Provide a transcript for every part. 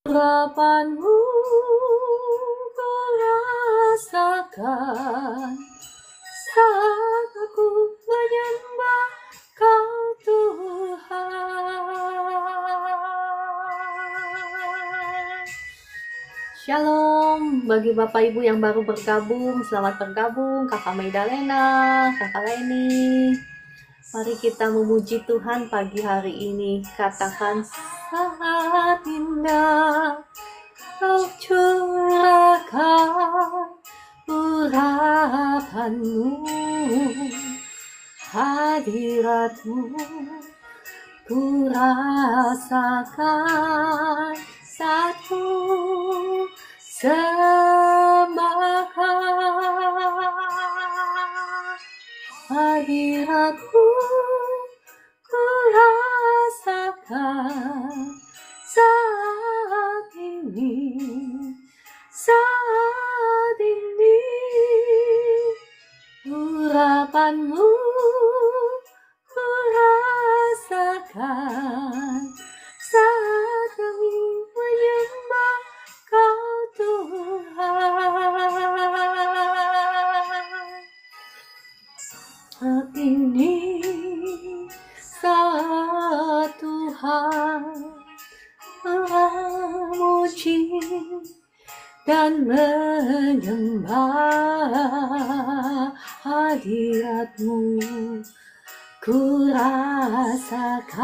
Harapanmu ku rasakan saat aku menyembah Kau Tuhan. Shalom bagi Bapak Ibu yang baru bergabung, selamat bergabung Kakak Maidalena, Kakak Leni. Mari kita memuji Tuhan pagi hari ini. Katakan sangat indah Kau curahkan urapanmu, hadiratmu ku rasakan saat ku sembahkan. Hadiratmu ku rasakan saat ini, saat ini. Urapanmu ku rasakan saat kami menyembah Kau Tuhan. Saat ini saat Tuhan memuji dan menyembah hadiratmu, ku rasakan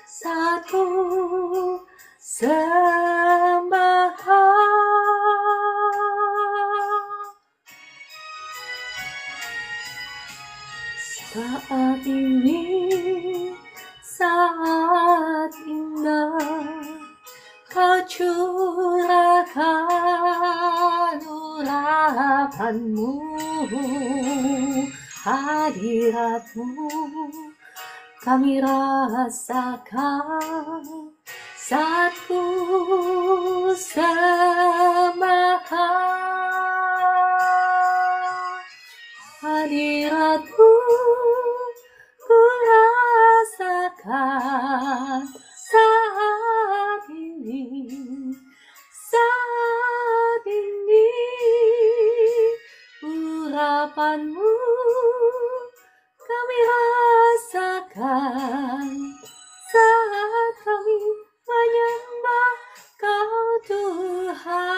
saat ku sembahkan. Saat ini saat indah Kau curahkan urapanmu, hadiratmu kami rasakan saat ku sembahkan. Hadiratmu ku rasakan saat ini, saat ini. Urapanmu kami rasakan saat kami menyembah Kau Tuhan.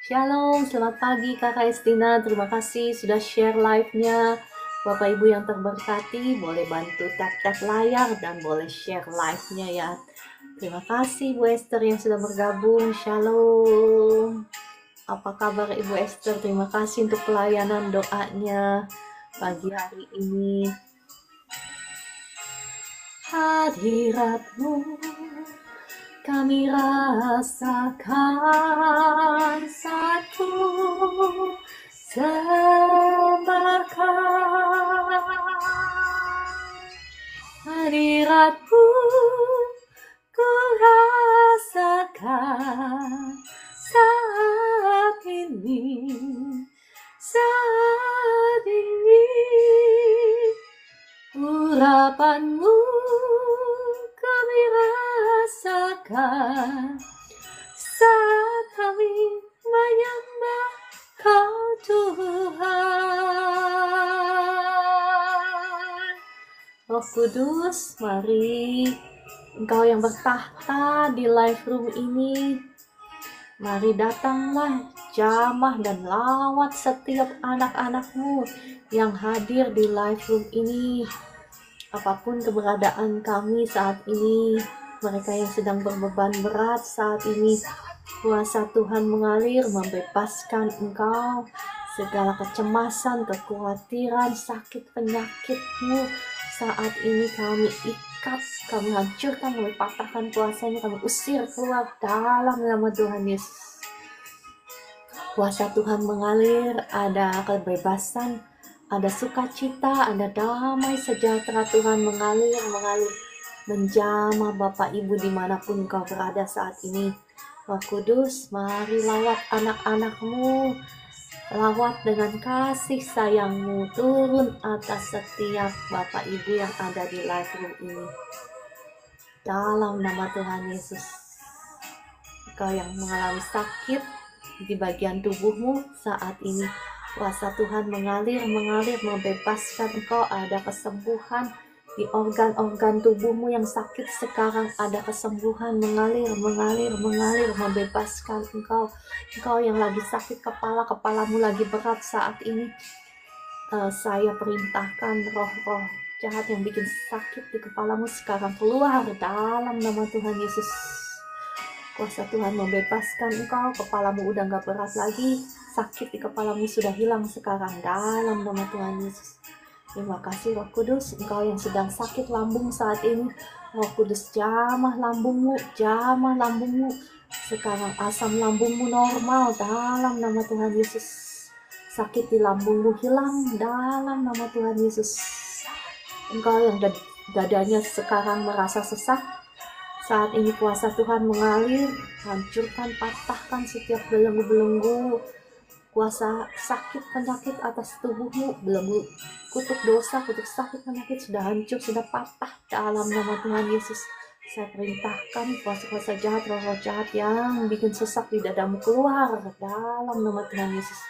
Shalom, selamat pagi Kakak Estina. Terima kasih sudah share live-nya. Bapak Ibu yang terberkati, boleh bantu tap-tap layar dan boleh share live-nya ya. Terima kasih Bu Esther yang sudah bergabung. Shalom. Apa kabar Ibu Esther? Terima kasih untuk pelayanan doanya pagi hari ini. Hadiratmu kami rasakan saat ku sembahkan. Hadiratmu ku rasakan saat ini, saat ini. Urapanmu kami rasakan saat kami menyembah Kau Tuhan. Roh Kudus, mari Engkau yang bertahta di live room ini, mari datanglah jamah dan lawat setiap anak-anak-Mu yang hadir di live room ini. Apapun keberadaan kami saat ini, mereka yang sedang berbeban berat saat ini, kuasa Tuhan mengalir membebaskan engkau. Segala kecemasan, kekhawatiran, sakit, penyakit-Mu saat ini kami ikat, kami hancurkan, kami patahkan kuasanya, kami usir keluar dalam nama Tuhan Yesus. Kuasa Tuhan mengalir, ada kebebasan, ada sukacita, ada damai sejahtera Tuhan mengalir menjamah Bapak Ibu dimanapun Kau berada saat ini. Roh Kudus, mari lawat anak-anak-Mu, lawat dengan kasih sayang-Mu, turun atas setiap Bapak Ibu yang ada di live room ini. dalam nama Tuhan Yesus. Engkau yang mengalami sakit di bagian tubuhmu saat ini, kuasa Tuhan mengalir, membebaskan engkau. Ada kesembuhan di organ-organ tubuhmu yang sakit sekarang, ada kesembuhan mengalir, membebaskan engkau. Engkau yang lagi sakit kepalamu lagi berat saat ini, saya perintahkan roh-roh jahat yang bikin sakit di kepalamu sekarang keluar dalam nama Tuhan Yesus. Kuasa Tuhan membebaskan engkau, kepalamu udah gak berat lagi, sakit di kepalamu sudah hilang sekarang dalam nama Tuhan Yesus. Terima kasih Roh Kudus, engkau yang sedang sakit lambung saat ini, Roh Kudus jamah lambungmu, sekarang asam lambungmu normal dalam nama Tuhan Yesus. Sakit di lambungmu hilang dalam nama Tuhan Yesus. Engkau yang dadanya sekarang merasa sesak, saat ini kuasa Tuhan mengalir, hancurkan, patahkan setiap belenggu-belenggu kuasa sakit penyakit atas tubuhmu, belenggu kutuk dosa, kutuk sakit penyakit sudah hancur, sudah patah dalam nama Tuhan Yesus. Saya perintahkan kuasa-kuasa jahat, roh-roh jahat yang bikin sesak di dadamu keluar dalam nama Tuhan Yesus.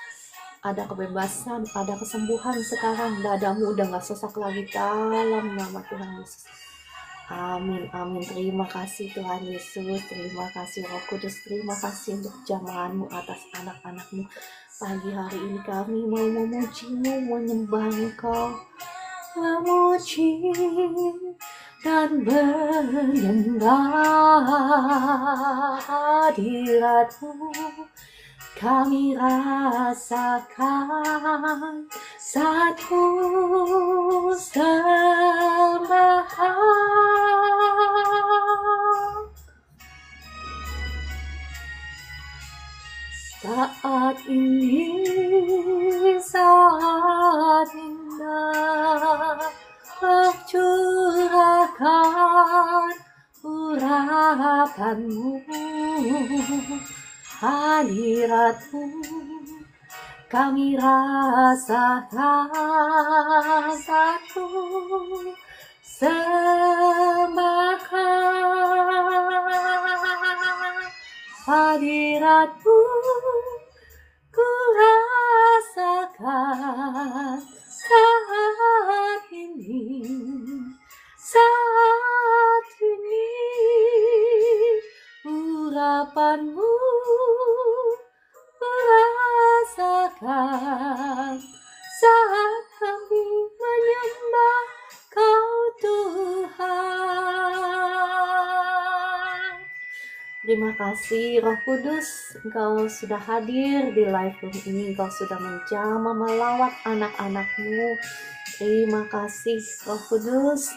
Ada kebebasan, ada kesembuhan sekarang, dadamu udah gak sesak lagi dalam nama Tuhan Yesus. Amin, amin. Terima kasih Tuhan Yesus, terima kasih Roh Kudus, terima kasih untuk jamahanmu atas anak-anakmu. Pagi hari ini kami mau memuji-Mu, menyembah Engkau, memuji dan menyembah hadirat-Mu. Kami rasakan satu sembahkan. Saat ini saat indah, curahkan urapan-Mu, hadirat-Mu. Kami rasakan satu sembahkan hadirat-Mu. Ku rasakan saat ini, urapan-Mu. Ku rasakan saat kami menyembah Kau Tuhan. Terima kasih Roh Kudus, Engkau sudah hadir di live room ini, Engkau sudah menjamah melawat anak-anak-Mu. Terima kasih Roh Kudus.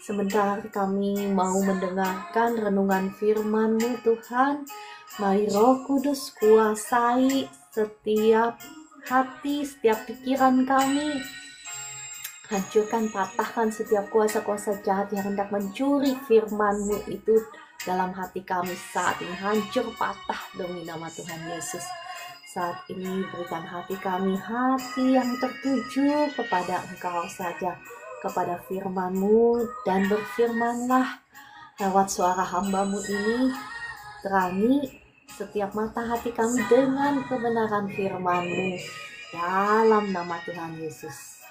Sebentar kami mau mendengarkan renungan firman-Mu Tuhan. Mari Roh Kudus kuasai setiap hati, setiap pikiran kami. Hancurkan, patahkan setiap kuasa-kuasa jahat yang hendak mencuri firman-Mu itu dalam hati kami saat ini. Hancur, patah demi nama Tuhan Yesus. Saat ini berikan hati kami hati yang tertuju kepada Engkau saja, kepada firman-Mu, dan berfirmanlah lewat suara hamba-Mu ini. Terangi setiap mata hati kami dengan kebenaran firman-Mu dalam nama Tuhan Yesus.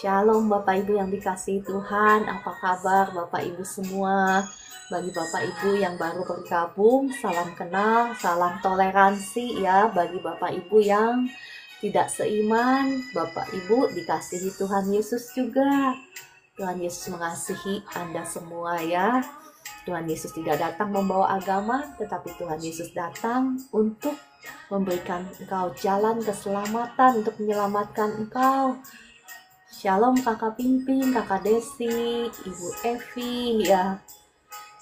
Shalom Bapak Ibu yang dikasihi Tuhan, apa kabar Bapak Ibu semua? Bagi Bapak Ibu yang baru bergabung, salam kenal, salam toleransi ya. Bagi Bapak Ibu yang tidak seiman, Bapak Ibu dikasihi Tuhan Yesus juga. Tuhan Yesus mengasihi Anda semua ya. Tuhan Yesus tidak datang membawa agama, tetapi Tuhan Yesus datang untuk memberikan engkau jalan keselamatan, untuk menyelamatkan engkau. Shalom Kakak Pimpin, Kakak Desi, Ibu Evi ya.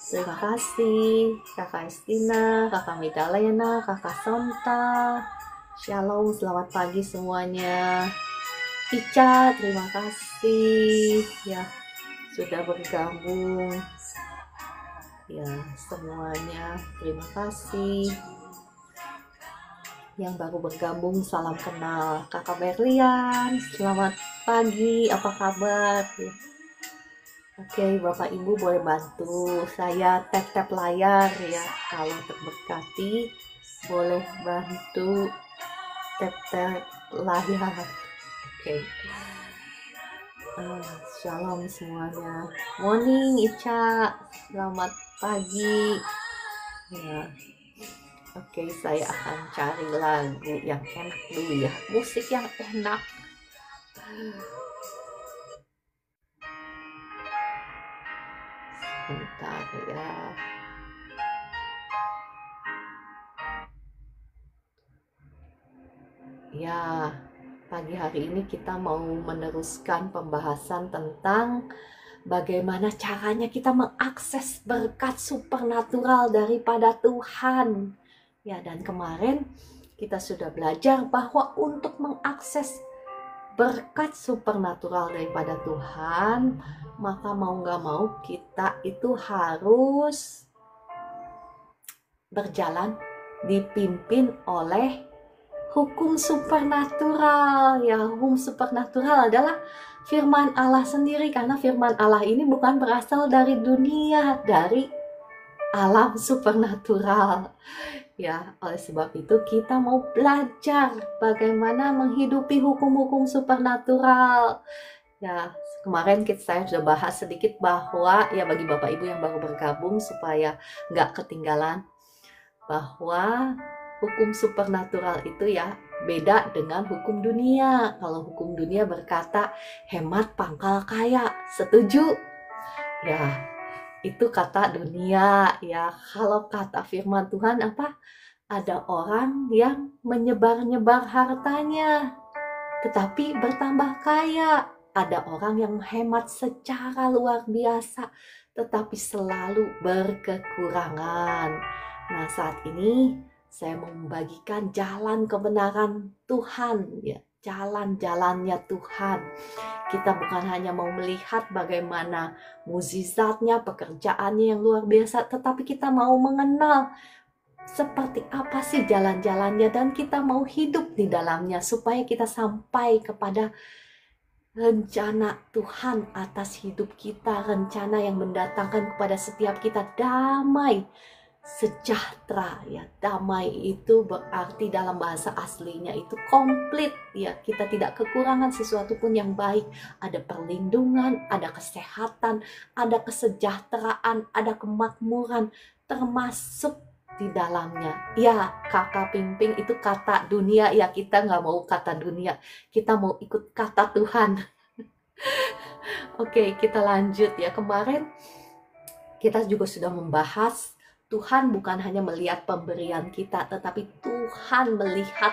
Terima kasih Kakak Estina, Kakak Midalena, Kakak Sonta. Shalom, selamat pagi semuanya. Ica, terima kasih ya sudah bergabung. Ya, semuanya terima kasih. Yang baru bergabung, salam kenal. Kakak Berlian, selamat pagi, apa kabar? Oke, Bapak Ibu boleh bantu saya tap-tap layar ya. Kalau terberkati, boleh bantu tap-tap layar. Oke. Shalom semuanya. Morning Ica, selamat pagi. Ya. Oke, saya akan cari lagu yang enak dulu ya. Musik yang enak. Bentar ya. Ya, pagi hari ini kita mau meneruskan pembahasan tentang bagaimana caranya kita mengakses berkat supernatural daripada Tuhan. Ya, dan kemarin kita sudah belajar bahwa untuk mengakses berkat supernatural daripada Tuhan, maka mau nggak mau kita itu harus berjalan dipimpin oleh hukum supernatural. Ya, hukum supernatural adalah firman Allah sendiri, karena firman Allah ini bukan berasal dari dunia, dari alam supernatural. Ya, oleh sebab itu kita mau belajar bagaimana menghidupi hukum-hukum supernatural. Ya, kemarin saya sudah bahas sedikit bahwa ya bagi Bapak Ibu yang baru bergabung supaya nggak ketinggalan, bahwa hukum supernatural itu ya beda dengan hukum dunia. Kalau hukum dunia berkata hemat pangkal kaya, setuju? Ya, itu kata dunia ya. Kalau kata firman Tuhan apa? Ada orang yang menyebar-nyebar hartanya tetapi bertambah kaya. Ada orang yang menghemat secara luar biasa tetapi selalu berkekurangan. Nah, saat ini saya mau membagikan jalan kebenaran Tuhan ya, jalan-jalannya Tuhan. Kita bukan hanya mau melihat bagaimana mukjizatnya, pekerjaannya yang luar biasa, tetapi kita mau mengenal seperti apa sih jalan-jalannya, dan kita mau hidup di dalamnya supaya kita sampai kepada rencana Tuhan atas hidup kita, rencana yang mendatangkan kepada setiap kita damai sejahtera ya. Damai itu berarti dalam bahasa aslinya itu komplit ya, kita tidak kekurangan sesuatu pun yang baik. Ada perlindungan, ada kesehatan, ada kesejahteraan, ada kemakmuran, termasuk di dalamnya. Ya, kakak Pingping itu kata dunia ya, kita nggak mau kata dunia, kita mau ikut kata Tuhan. Oke, kita lanjut ya. Kemarin kita juga sudah membahas Tuhan bukan hanya melihat pemberian kita, tetapi Tuhan melihat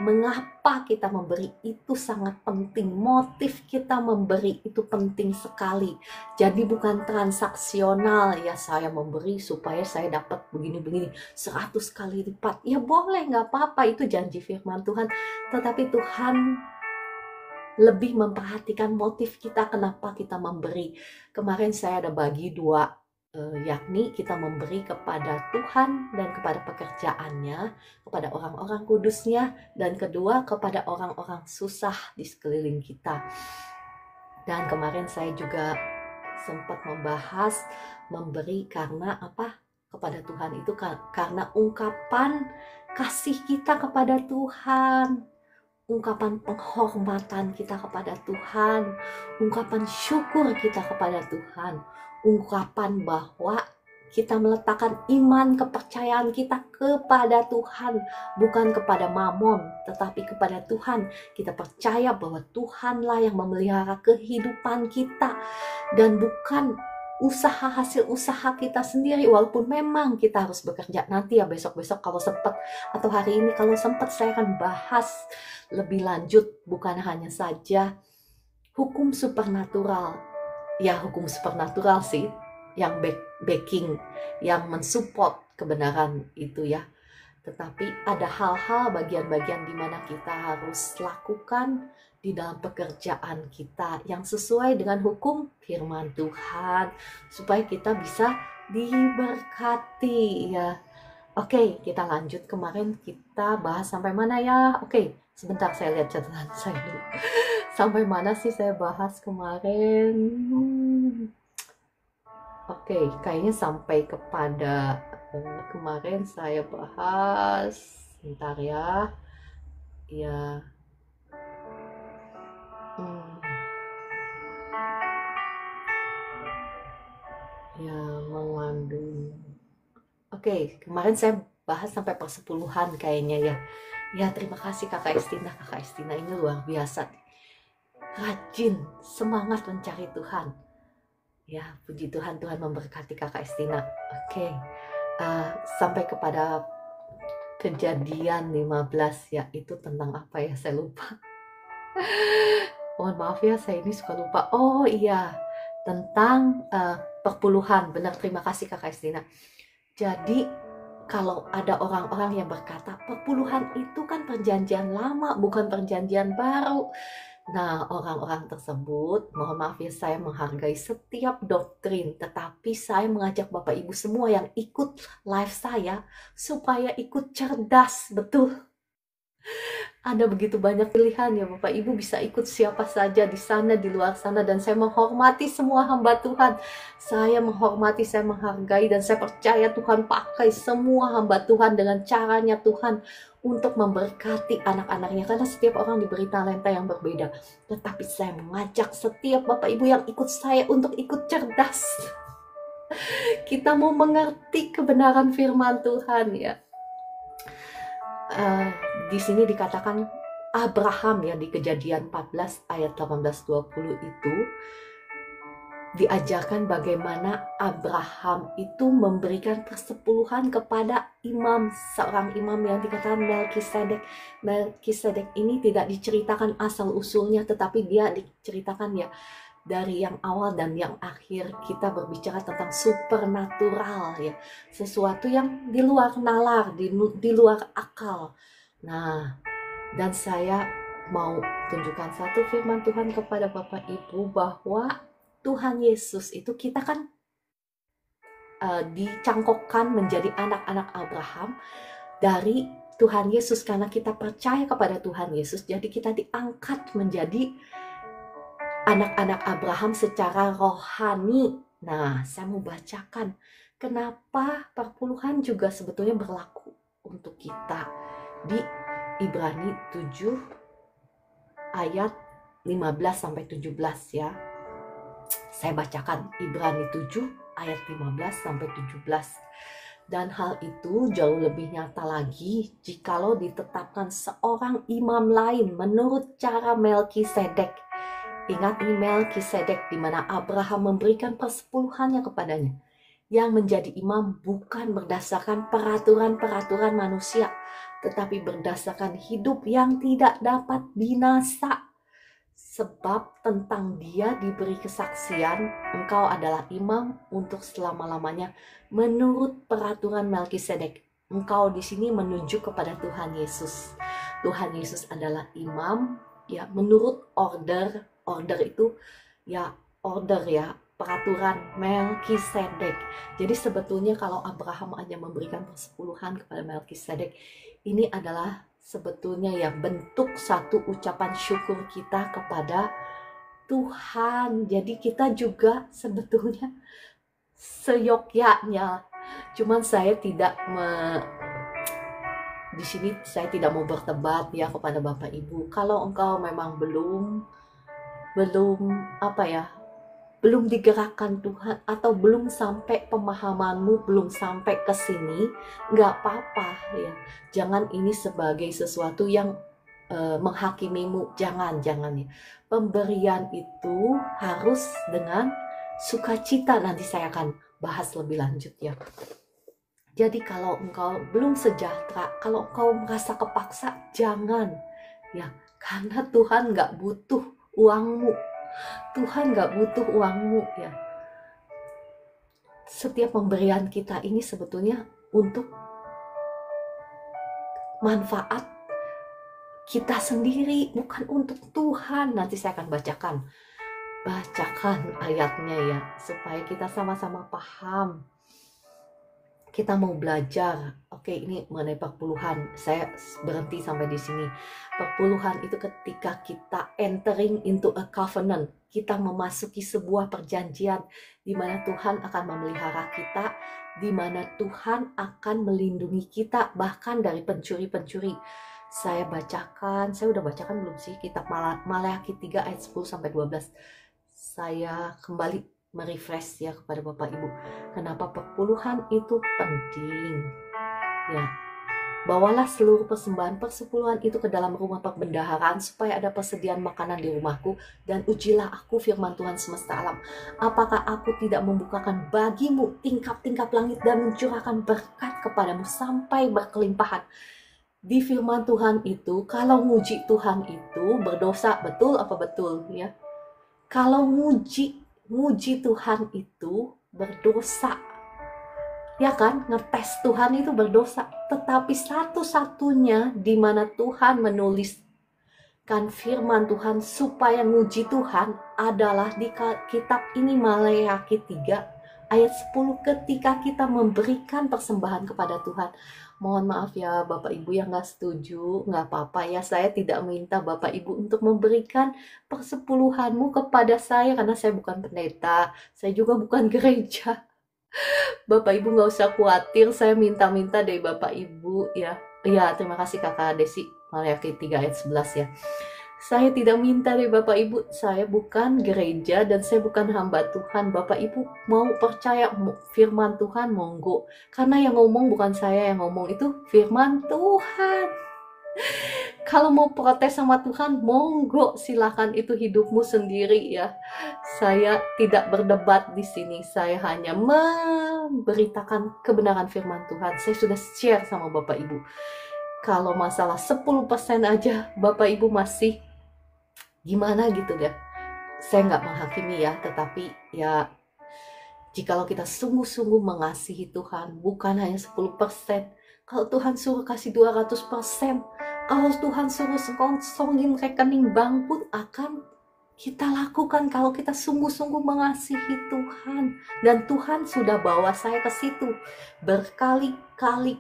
mengapa kita memberi itu sangat penting. Motif kita memberi itu penting sekali. Jadi bukan transaksional ya, saya memberi supaya saya dapat begini-begini 100 kali lipat. Ya boleh, nggak apa-apa, itu janji firman Tuhan. Tetapi Tuhan lebih memperhatikan motif kita, kenapa kita memberi. Kemarin saya ada bagi dua, yakni kita memberi kepada Tuhan dan kepada pekerjaannya, kepada orang-orang kudusnya, dan kedua kepada orang-orang susah di sekeliling kita. Dan kemarin saya juga sempat membahas memberi karena apa? Kepada Tuhan itu karena ungkapan kasih kita kepada Tuhan, ungkapan penghormatan kita kepada Tuhan, ungkapan syukur kita kepada Tuhan, ungkapan bahwa kita meletakkan iman, kepercayaan kita kepada Tuhan, bukan kepada mamon, tetapi kepada Tuhan. Kita percaya bahwa Tuhanlah yang memelihara kehidupan kita, dan bukan hasil usaha kita sendiri. Walaupun memang kita harus bekerja, nanti ya besok-besok kalau sempat, atau hari ini kalau sempat, saya akan bahas lebih lanjut, bukan hanya saja hukum supernatural. Ya, hukum supernatural sih yang backing, yang mensupport kebenaran itu ya. Tetapi ada hal-hal, bagian-bagian di mana kita harus lakukan di dalam pekerjaan kita yang sesuai dengan hukum firman Tuhan, supaya kita bisa diberkati ya. Oke, kita lanjut. Kemarin kita bahas sampai mana ya? Oke, sebentar saya lihat catatan saya dulu. Sampai mana sih saya bahas kemarin? Oke, kayaknya sampai kepada kemarin saya bahas, bentar ya, ya, hmm, ya mengandung. Oke, kemarin saya bahas sampai persepuluhan kayaknya ya. Ya, terima kasih Kakak Estina. Kakak Estina ini luar biasa. Rajin, semangat mencari Tuhan. Ya, puji Tuhan, Tuhan memberkati Kakak Estina. Oke, sampai kepada Kejadian 15 ya, itu tentang apa ya, saya lupa. Mohon maaf ya, saya ini suka lupa. Oh iya, tentang perpuluhan. Benar, terima kasih Kakak Estina. Jadi kalau ada orang-orang yang berkata perpuluhan itu kan perjanjian lama, bukan perjanjian baru. Nah, orang-orang tersebut, mohon maaf ya, saya menghargai setiap doktrin, tetapi saya mengajak Bapak Ibu semua yang ikut live saya supaya ikut cerdas, betul. Ada begitu banyak pilihan ya Bapak Ibu, bisa ikut siapa saja di sana, di luar sana, dan saya menghormati semua hamba Tuhan. Saya menghormati, saya menghargai, dan saya percaya Tuhan pakai semua hamba Tuhan dengan caranya Tuhan untuk memberkati anak-anaknya, karena setiap orang diberi talenta yang berbeda. Tetapi saya mengajak setiap Bapak Ibu yang ikut saya untuk ikut cerdas. Kita mau mengerti kebenaran firman Tuhan ya. Di sini dikatakan Abraham ya, di Kejadian 14 ayat 18-20 itu diajarkan bagaimana Abraham itu memberikan persepuluhan kepada imam, seorang imam yang dikatakan Melkisedek. Melkisedek ini tidak diceritakan asal usulnya, tetapi dia diceritakan ya dari yang awal dan yang akhir. Kita berbicara tentang supernatural ya, sesuatu yang di luar nalar, di luar akal. Nah, dan saya mau tunjukkan satu firman Tuhan kepada Bapak Ibu, bahwa Tuhan Yesus itu kita kan dicangkokkan menjadi anak-anak Abraham dari Tuhan Yesus. Karena kita percaya kepada Tuhan Yesus, jadi kita diangkat menjadi anak-anak Abraham secara rohani. Nah, saya mau bacakan kenapa perpuluhan juga sebetulnya berlaku untuk kita di Ibrani 7 ayat 15-17 ya. Saya bacakan Ibrani 7 ayat 15-17. Dan hal itu jauh lebih nyata lagi jikalau ditetapkan seorang imam lain menurut cara Melkisedek. Ingat ini Melkisedek, di mana Abraham memberikan persepuluhannya kepadanya, yang menjadi imam bukan berdasarkan peraturan-peraturan manusia, tetapi berdasarkan hidup yang tidak dapat binasa. Sebab tentang dia diberi kesaksian, engkau adalah imam untuk selama-lamanya menurut peraturan Melkisedek. Engkau di sini menunjuk kepada Tuhan Yesus. Tuhan Yesus adalah imam ya, menurut order itu ya, order ya, peraturan Melkisedek. Jadi sebetulnya kalau Abraham hanya memberikan persepuluhan kepada Melkisedek, ini adalah sebetulnya ya bentuk satu ucapan syukur kita kepada Tuhan. Jadi kita juga sebetulnya seyogyanya. Cuman saya tidak di sini saya tidak mau berdebat ya kepada Bapak Ibu. Kalau engkau memang belum apa ya, belum digerakkan Tuhan, atau belum sampai pemahamanmu belum sampai ke sini, nggak apa-apa ya. Jangan ini sebagai sesuatu yang menghakimimu, jangan ya. Pemberian itu harus dengan sukacita. Nanti saya akan bahas lebih lanjut ya. Jadi kalau engkau belum sejahtera, kalau engkau merasa kepaksa, jangan ya, karena Tuhan nggak butuh uangmu. Tuhan gak butuh uangmu ya. Setiap pemberian kita ini sebetulnya untuk manfaat kita sendiri, bukan untuk Tuhan. Nanti saya akan bacakan ayatnya ya, supaya kita sama-sama paham. kita mau belajar. Oke, ini mengenai perpuluhan. Saya berhenti sampai di sini. Perpuluhan itu ketika kita entering into a covenant. Kita memasuki sebuah perjanjian di mana Tuhan akan memelihara kita, di mana Tuhan akan melindungi kita bahkan dari pencuri-pencuri. Saya udah bacakan belum sih kitab Maleakhi 3 ayat 10 sampai 12. Saya kembali merefresh ya kepada Bapak Ibu. Kenapa perpuluhan itu penting? Ya, bawalah seluruh persembahan persepuluhan itu ke dalam rumah perbendaharaan supaya ada persediaan makanan di rumahku, dan ujilah aku firman Tuhan semesta alam. Apakah aku tidak membukakan bagimu tingkap-tingkap langit dan mencurahkan berkat kepadamu sampai berkelimpahan? Di firman Tuhan itu, kalau muji Tuhan itu berdosa, betul apa betul ya? Kalau muji Tuhan itu berdosa, ya kan? Ngetes Tuhan itu berdosa. Tetapi satu-satunya di mana Tuhan menuliskan firman Tuhan supaya muji Tuhan adalah di kitab ini, Maleakhi 3 ayat 10, ketika kita memberikan persembahan kepada Tuhan. Mohon maaf ya Bapak Ibu yang gak setuju, gak apa-apa ya, saya tidak minta Bapak Ibu untuk memberikan persepuluhanmu kepada saya, karena saya bukan pendeta, saya juga bukan gereja. Bapak Ibu gak usah khawatir, saya minta-minta dari Bapak Ibu ya. Ya, terima kasih Kakak Desi, Maleakhi 3 ayat 11 ya. Saya tidak minta dari Bapak Ibu, saya bukan gereja dan saya bukan hamba Tuhan. Bapak Ibu mau percaya firman Tuhan, monggo. Karena yang ngomong bukan saya yang ngomong, itu firman Tuhan. Kalau mau protes sama Tuhan, monggo, silakan, itu hidupmu sendiri ya. Saya tidak berdebat di sini, saya hanya memberitakan kebenaran firman Tuhan. Saya sudah share sama Bapak Ibu. Kalau masalah 10% aja Bapak Ibu masih gimana gitu ya, saya nggak menghakimi ya, tetapi ya jikalau kita sungguh-sungguh mengasihi Tuhan, bukan hanya 10%. Kalau Tuhan suruh kasih 200%, kalau Tuhan suruh kosongin rekening bank pun akan kita lakukan kalau kita sungguh-sungguh mengasihi Tuhan. Dan Tuhan sudah bawa saya ke situ berkali-kali.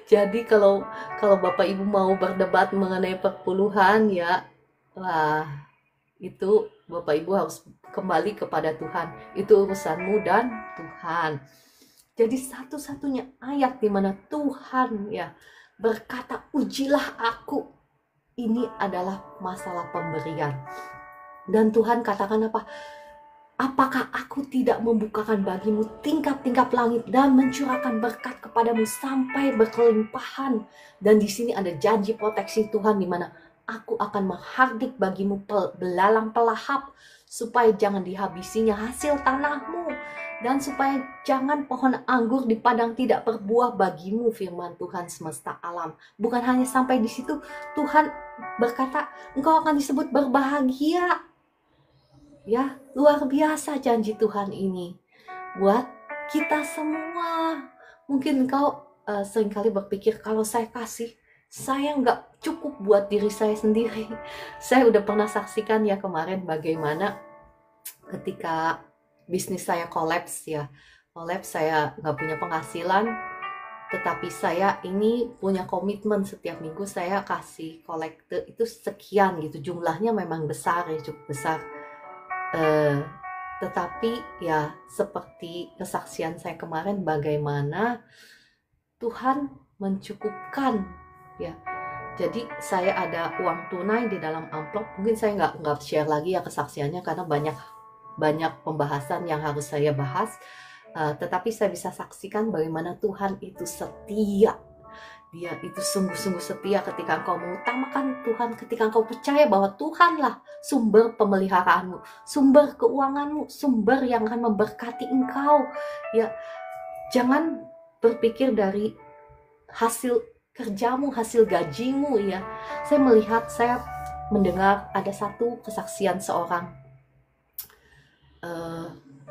Jadi kalau Bapak Ibu mau berdebat mengenai perpuluhan ya, wah, itu Bapak Ibu harus kembali kepada Tuhan. Itu urusanmu dan Tuhan. Jadi satu-satunya ayat di mana Tuhan ya berkata, ujilah aku, ini adalah masalah pemberian. Dan Tuhan katakan apa? Apakah aku tidak membukakan bagimu tingkap-tingkap langit dan mencurahkan berkat kepadamu sampai berkelimpahan? Dan di sini ada janji proteksi Tuhan di mana aku akan menghardik bagimu belalang pelahap supaya jangan dihabisinya hasil tanahmu, dan supaya jangan pohon anggur di padang tidak berbuah bagimu, firman Tuhan semesta alam. Bukan hanya sampai di situ, Tuhan berkata engkau akan disebut berbahagia. Ya, luar biasa janji Tuhan ini buat kita semua. Mungkin engkau seringkali berpikir, kalau saya kasih, saya nggak cukup buat diri saya sendiri. Saya udah pernah saksikan ya kemarin bagaimana ketika bisnis saya kolaps ya. Kolaps, saya nggak punya penghasilan, tetapi saya ini punya komitmen setiap minggu saya kasih kolekte itu sekian gitu. Jumlahnya memang besar ya, cukup besar. Tetapi ya seperti kesaksian saya kemarin, bagaimana Tuhan mencukupkan ya. Jadi saya ada uang tunai di dalam amplop. Mungkin saya nggak share lagi ya kesaksiannya karena banyak pembahasan yang harus saya bahas. Tetapi saya bisa saksikan bagaimana Tuhan itu setia. Dia itu sungguh-sungguh setia ketika engkau mengutamakan Tuhan, ketika engkau percaya bahwa Tuhanlah sumber pemeliharaanmu, sumber keuanganmu, sumber yang akan memberkati engkau. Ya, jangan berpikir dari hasil kerjamu, hasil gajimu ya. Saya mendengar ada satu kesaksian seorang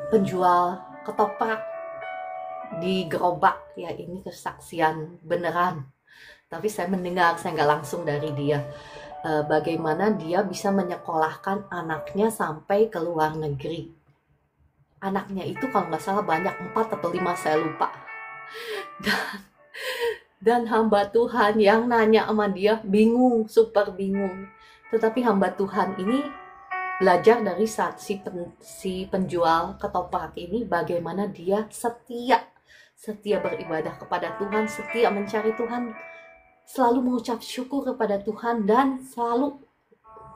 penjual ketoprak di gerobak ya. Ini kesaksian beneran, tapi saya mendengar, saya nggak langsung dari dia, bagaimana dia bisa menyekolahkan anaknya sampai ke luar negeri. anaknya itu kalau nggak salah banyak 4 atau 5 saya lupa. Dan hamba Tuhan yang nanya sama dia bingung, super bingung. Tetapi hamba Tuhan ini belajar dari si penjual ketoprak ini bagaimana dia setia beribadah kepada Tuhan, setia mencari Tuhan, selalu mengucap syukur kepada Tuhan, dan selalu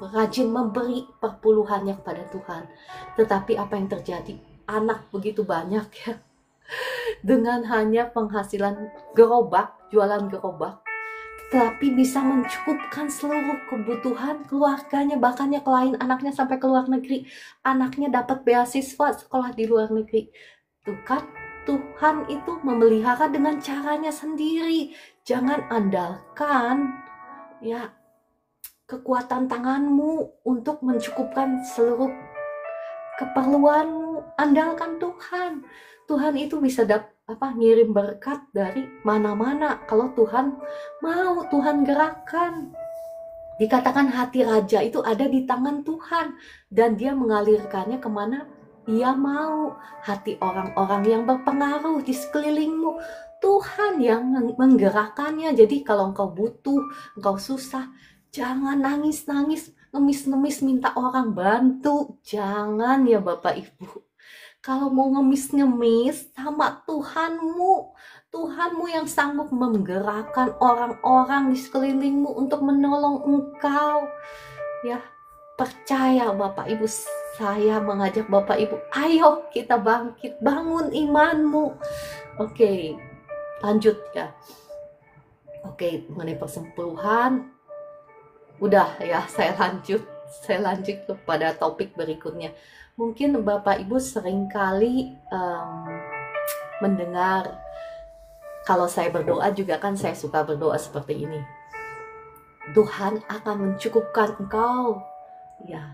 rajin memberi perpuluhannya kepada Tuhan. Tetapi apa yang terjadi? Anak begitu banyak ya, dengan hanya penghasilan gerobak, jualan gerobak, tetapi bisa mencukupkan seluruh kebutuhan keluarganya, bahkan ya klien anaknya sampai ke luar negeri, anaknya dapat beasiswa sekolah di luar negeri. Tuh kan, Tuhan itu memelihara dengan caranya sendiri. Jangan andalkan ya kekuatan tanganmu untuk mencukupkan seluruh keperluanmu. Andalkan Tuhan. Tuhan itu bisa ngirim berkat dari mana-mana kalau Tuhan mau, Tuhan gerakan. Dikatakan hati raja itu ada di tangan Tuhan, dan dia mengalirkannya kemana dia mau. Hati orang-orang yang berpengaruh di sekelilingmu, Tuhan yang menggerakkannya. Jadi kalau engkau butuh, engkau susah, jangan nangis-nangis, ngemis-ngemis minta orang bantu. Jangan ya Bapak Ibu. Kalau mau ngemis-ngemis sama Tuhanmu yang sanggup menggerakkan orang-orang di sekelilingmu untuk menolong engkau. Ya, percaya Bapak Ibu, saya mengajak Bapak Ibu, ayo kita bangkit, bangun imanmu. Oke, lanjut ya. Oke, mengenai persepuluhan, udah ya, saya lanjut kepada topik berikutnya. Mungkin Bapak Ibu seringkali mendengar, kalau saya berdoa juga kan saya suka berdoa seperti ini. Tuhan akan mencukupkan engkau ya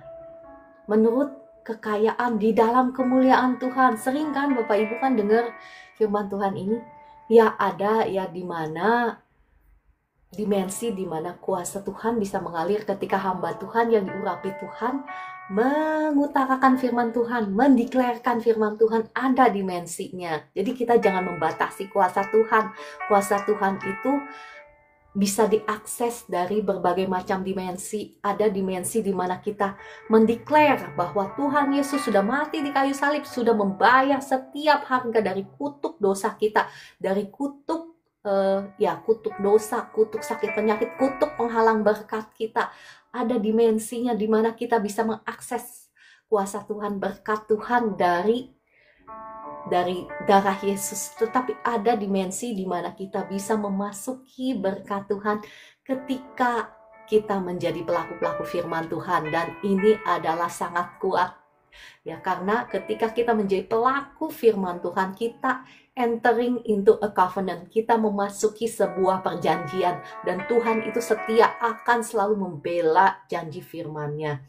menurut kekayaan di dalam kemuliaan Tuhan. Sering kan Bapak Ibu kan dengar firman Tuhan ini, ya ada ya di mana dimensi di mana kuasa Tuhan bisa mengalir ketika hamba Tuhan yang diurapi Tuhan mengutarakan firman Tuhan, mendeklarasikan firman Tuhan, ada dimensinya. Jadi kita jangan membatasi kuasa Tuhan. Kuasa Tuhan itu bisa diakses dari berbagai macam dimensi. Ada dimensi di mana kita mendeklar bahwa Tuhan Yesus sudah mati di kayu salib, sudah membayar setiap harga dari kutuk dosa kita, dari kutuk kutuk dosa, kutuk sakit penyakit, kutuk penghalang berkat kita. Ada dimensinya di mana kita bisa mengakses kuasa Tuhan, berkat Tuhan dari darah Yesus. Tetapi ada dimensi di mana kita bisa memasuki berkat Tuhan ketika kita menjadi pelaku-pelaku firman Tuhan, dan ini adalah sangat kuat ya, karena ketika kita menjadi pelaku firman Tuhan, kita entering into a covenant, kita memasuki sebuah perjanjian, dan Tuhan itu setia, akan selalu membela janji firman-Nya.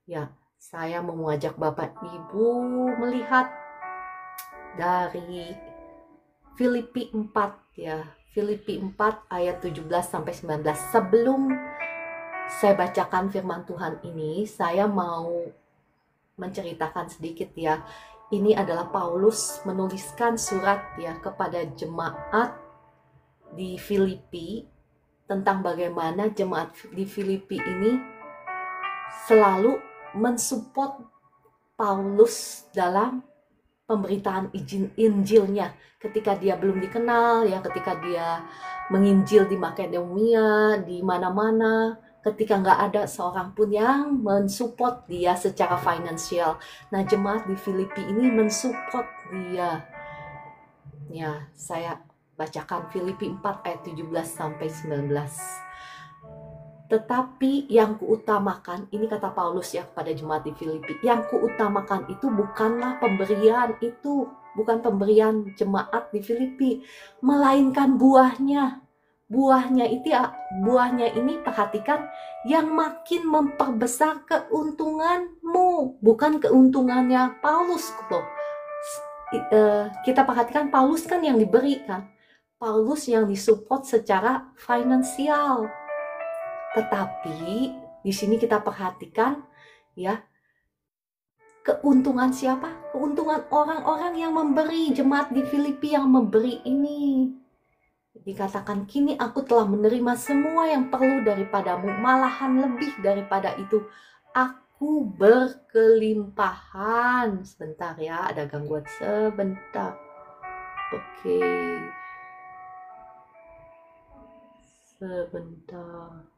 Ya, saya mau mengajak Bapak Ibu melihat dari Filipi 4 ya. Filipi 4 ayat 17 sampai 19. Sebelum saya bacakan firman Tuhan ini, saya mau menceritakan sedikit ya. Ini adalah Paulus menuliskan surat ya kepada jemaat di Filipi tentang bagaimana jemaat di Filipi ini selalu mensupport Paulus dalam pemberitaan Injilnya ketika dia belum dikenal ya, ketika dia menginjil di Makedonia, di mana-mana, ketika nggak ada seorang pun yang mensupport dia secara finansial. Nah, jemaat di Filipi ini mensupport dia. Ya, saya bacakan Filipi 4 ayat 17 sampai 19. Tetapi yang kuutamakan, ini kata Paulus ya kepada jemaat di Filipi, yang kuutamakan itu bukanlah pemberian itu, bukan pemberian jemaat di Filipi, melainkan buahnya. Buahnya ini perhatikan, yang makin memperbesar keuntunganmu, bukan keuntungannya Paulus loh. Kita perhatikan Paulus kan yang diberikan, Paulus yang disupport secara finansial. Tetapi di sini kita perhatikan ya, keuntungan siapa? keuntungan orang-orang yang memberi, jemaat di Filipi yang memberi ini. Dikatakan, kini aku telah menerima semua yang perlu daripadamu, malahan lebih daripada itu. Aku berkelimpahan. Sebentar ya, ada gangguan sebentar. Oke. Sebentar.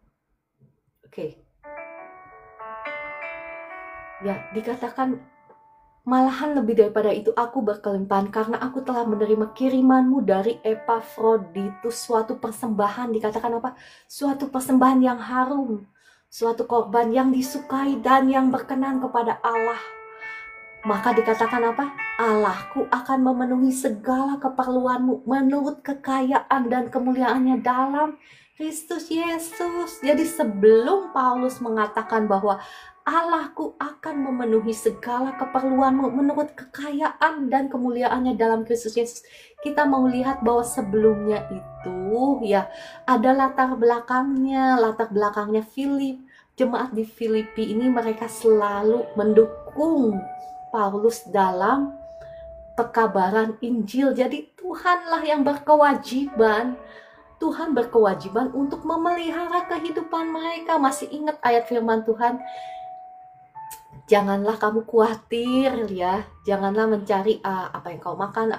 Oke. Ya, dikatakan malahan lebih daripada itu aku berkelimpahan karena aku telah menerima kirimanmu dari Epafroditus, suatu persembahan. Dikatakan apa? Suatu persembahan yang harum, suatu korban yang disukai dan yang berkenan kepada Allah. Maka dikatakan apa? Allahku akan memenuhi segala keperluanmu menurut kekayaan dan kemuliaannya dalam Kristus Yesus. Jadi sebelum Paulus mengatakan bahwa Allahku akan memenuhi segala keperluanmu menurut kekayaan dan kemuliaannya dalam Kristus Yesus, kita mau lihat bahwa sebelumnya itu ya ada latar belakangnya jemaat di Filipi ini, mereka selalu mendukung Paulus dalam pekabaran Injil. Jadi Tuhanlah yang berkewajiban. Tuhan berkewajiban untuk memelihara kehidupan mereka. Masih ingat ayat firman Tuhan? Janganlah kamu khawatir ya, janganlah mencari apa yang kau makan,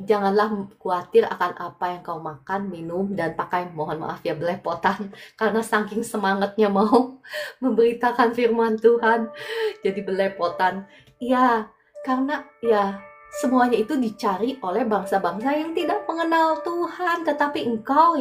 janganlah khawatir akan apa yang kau makan, minum, dan pakai. Mohon maaf ya belepotan, karena saking semangatnya mau memberitakan firman Tuhan, jadi belepotan. Ya, karena ya semuanya itu dicari oleh bangsa-bangsa yang tidak mengenal Tuhan. Tetapi engkau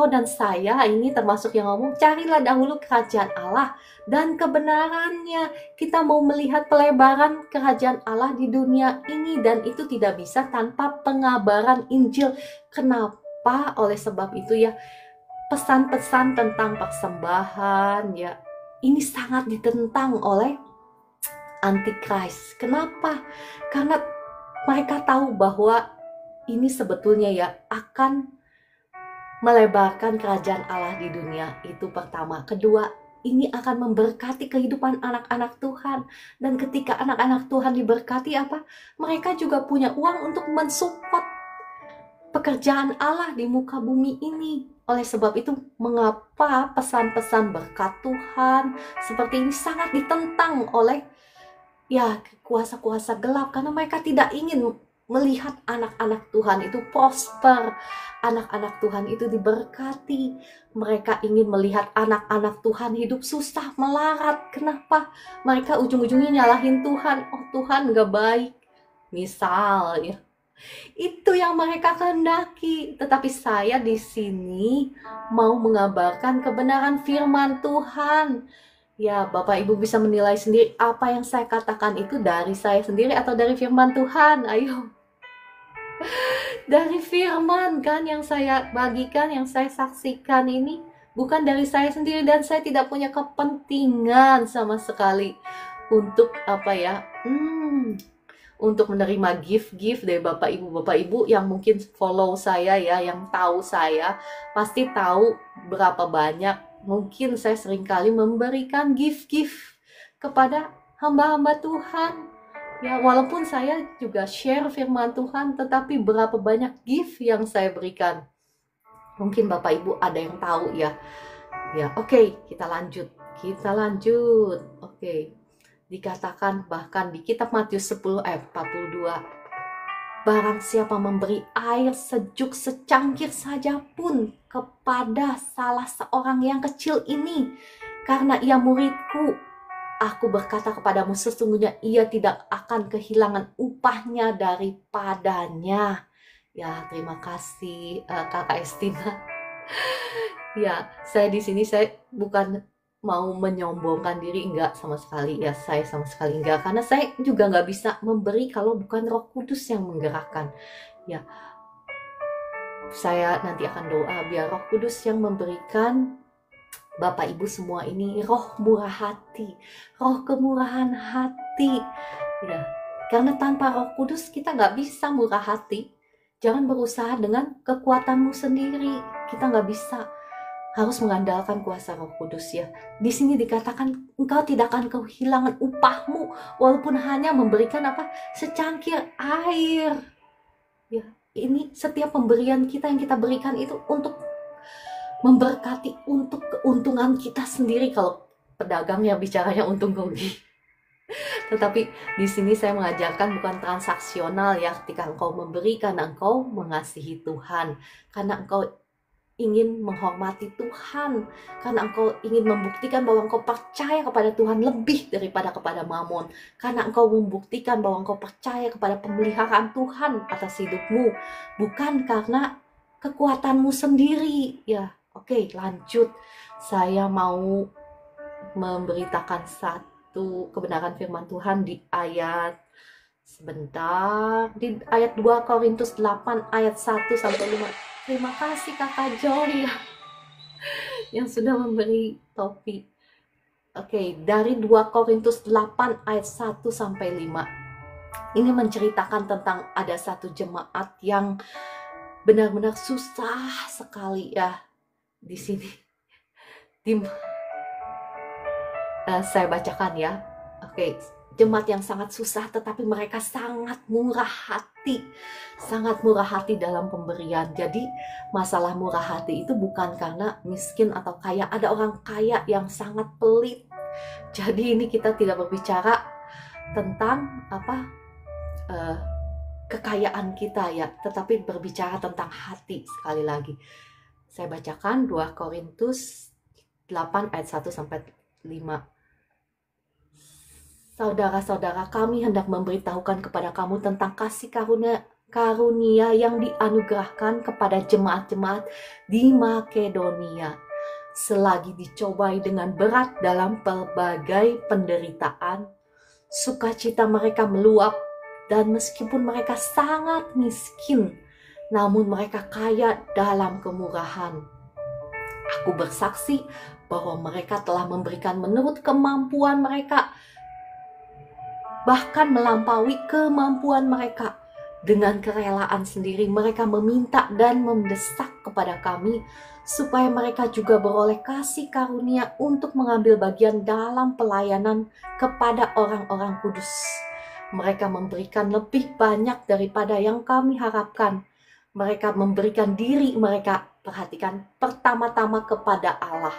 dan saya ini termasuk yang ngomong, carilah dahulu kerajaan Allah dan kebenarannya. Kita mau melihat pelebaran kerajaan Allah di dunia ini, dan itu tidak bisa tanpa pengabaran Injil. Kenapa? Oleh sebab itu ya, pesan-pesan tentang persembahan ya, ini sangat ditentang oleh Antikris. Kenapa? Karena mereka tahu bahwa ini sebetulnya ya akan melebarkan kerajaan Allah di dunia. Itu pertama. Kedua, ini akan memberkati kehidupan anak-anak Tuhan. Dan ketika anak-anak Tuhan diberkati apa? Mereka juga punya uang untuk mensupport pekerjaan Allah di muka bumi ini. Oleh sebab itu, mengapa pesan-pesan berkat Tuhan seperti ini sangat ditentang oleh ya kuasa-kuasa gelap, karena mereka tidak ingin melihat anak-anak Tuhan itu prosper, anak-anak Tuhan itu diberkati. Mereka ingin melihat anak-anak Tuhan hidup susah melarat. Kenapa? Mereka ujung-ujungnya nyalahin Tuhan. Oh, Tuhan gak baik, misal ya. Itu yang mereka kehendaki. Tetapi saya di sini mau mengabarkan kebenaran firman Tuhan. Ya, Bapak Ibu bisa menilai sendiri apa yang saya katakan itu dari saya sendiri atau dari firman Tuhan. Ayo. Dari firman kan yang saya bagikan, yang saya saksikan ini bukan dari saya sendiri, dan saya tidak punya kepentingan sama sekali untuk untuk menerima gift dari Bapak Ibu yang mungkin follow saya ya, yang tahu saya pasti tahu berapa banyak mungkin saya seringkali memberikan gift kepada hamba-hamba Tuhan. Ya, walaupun saya juga share firman Tuhan, tetapi berapa banyak gift yang saya berikan. Mungkin Bapak Ibu ada yang tahu ya. Ya, oke, kita lanjut. Oke. Dikatakan bahkan di kitab Matius 10 ayat 42. Barang siapa memberi air sejuk secangkir saja pun kepada salah seorang yang kecil ini, karena ia muridku, aku berkata kepadamu, sesungguhnya ia tidak akan kehilangan upahnya daripadanya. Ya, terima kasih Kakak Estina. Ya, saya di sini saya bukan mau menyombongkan diri, enggak sama sekali ya, saya sama sekali enggak, karena saya juga enggak bisa memberi kalau bukan Roh Kudus yang menggerakkan ya. Saya nanti akan doa biar Roh Kudus yang memberikan Bapak Ibu semua ini roh murah hati, roh kemurahan hati ya, karena tanpa Roh Kudus kita nggak bisa murah hati. Jangan berusaha dengan kekuatanmu sendiri, kita nggak bisa. harus mengandalkan kuasa Roh Kudus ya. Di sini dikatakan engkau tidak akan kehilangan upahmu walaupun hanya memberikan secangkir air. Ya, ini setiap pemberian kita yang kita berikan itu untuk memberkati, untuk keuntungan kita sendiri. Kalau pedagang ya bicaranya untung rugi. Tetapi di sini saya mengajarkan bukan transaksional ya. Ketika engkau memberi karena engkau mengasihi Tuhan, karena engkau ingin menghormati Tuhan, karena engkau ingin membuktikan bahwa engkau percaya kepada Tuhan lebih daripada kepada mamon, karena engkau membuktikan bahwa engkau percaya kepada pemeliharaan Tuhan atas hidupmu, bukan karena kekuatanmu sendiri ya. Oke, lanjut. Saya mau memberitakan satu kebenaran firman Tuhan di ayat di ayat 2 Korintus 8 ayat 1 sampai 5. Terima kasih Kakak Joy yang sudah memberi topik. Oke, dari 2 Korintus 8 ayat 1 sampai 5. Ini menceritakan tentang ada satu jemaat yang benar-benar susah sekali ya di sini. Saya bacakan ya. Oke, jemaat yang sangat susah tetapi mereka sangat murah hati dalam pemberian. Jadi masalah murah hati itu bukan karena miskin atau kaya. Ada orang kaya yang sangat pelit. Jadi ini kita tidak berbicara tentang kekayaan kita ya, tetapi berbicara tentang hati. Sekali lagi saya bacakan 2 Korintus 8 ayat 1 sampai 5. Saudara-saudara, kami hendak memberitahukan kepada kamu tentang kasih karunia yang dianugerahkan kepada jemaat-jemaat di Makedonia. Selagi dicobai dengan berat dalam pelbagai penderitaan, sukacita mereka meluap, dan meskipun mereka sangat miskin, namun mereka kaya dalam kemurahan. Aku bersaksi bahwa mereka telah memberikan menurut kemampuan mereka, bahkan melampaui kemampuan mereka. Dengan kerelaan sendiri mereka meminta dan mendesak kepada kami supaya mereka juga beroleh kasih karunia untuk mengambil bagian dalam pelayanan kepada orang-orang kudus. Mereka memberikan lebih banyak daripada yang kami harapkan. Mereka memberikan diri mereka, perhatikan, pertama-tama kepada Allah,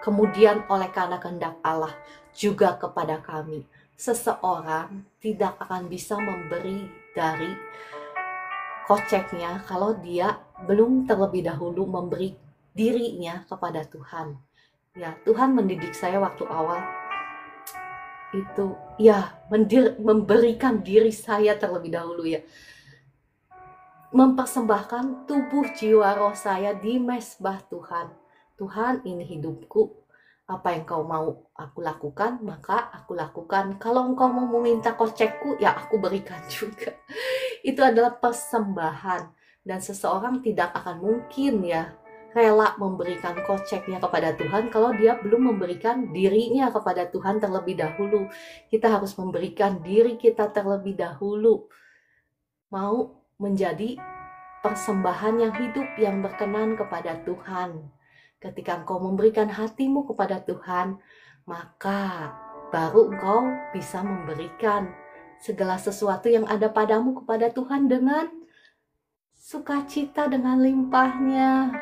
kemudian oleh karena kehendak Allah juga kepada kami. Seseorang tidak akan bisa memberi dari koceknya kalau dia belum terlebih dahulu memberi dirinya kepada Tuhan. Ya, Tuhan mendidik saya waktu awal itu ya, memberikan diri saya terlebih dahulu ya. Mempersembahkan tubuh, jiwa, roh saya di mezbah Tuhan. Tuhan, ini hidupku. Apa yang kau mau aku lakukan, maka aku lakukan. Kalau engkau mau meminta kocekku, ya aku berikan juga. Itu adalah persembahan. Dan seseorang tidak akan mungkin ya rela memberikan koceknya kepada Tuhan kalau dia belum memberikan dirinya kepada Tuhan terlebih dahulu. Kita harus memberikan diri kita terlebih dahulu. Mau menjadi persembahan yang hidup, yang berkenan kepada Tuhan. Ketika engkau memberikan hatimu kepada Tuhan, maka baru engkau bisa memberikan segala sesuatu yang ada padamu kepada Tuhan dengan sukacita, dengan limpahnya.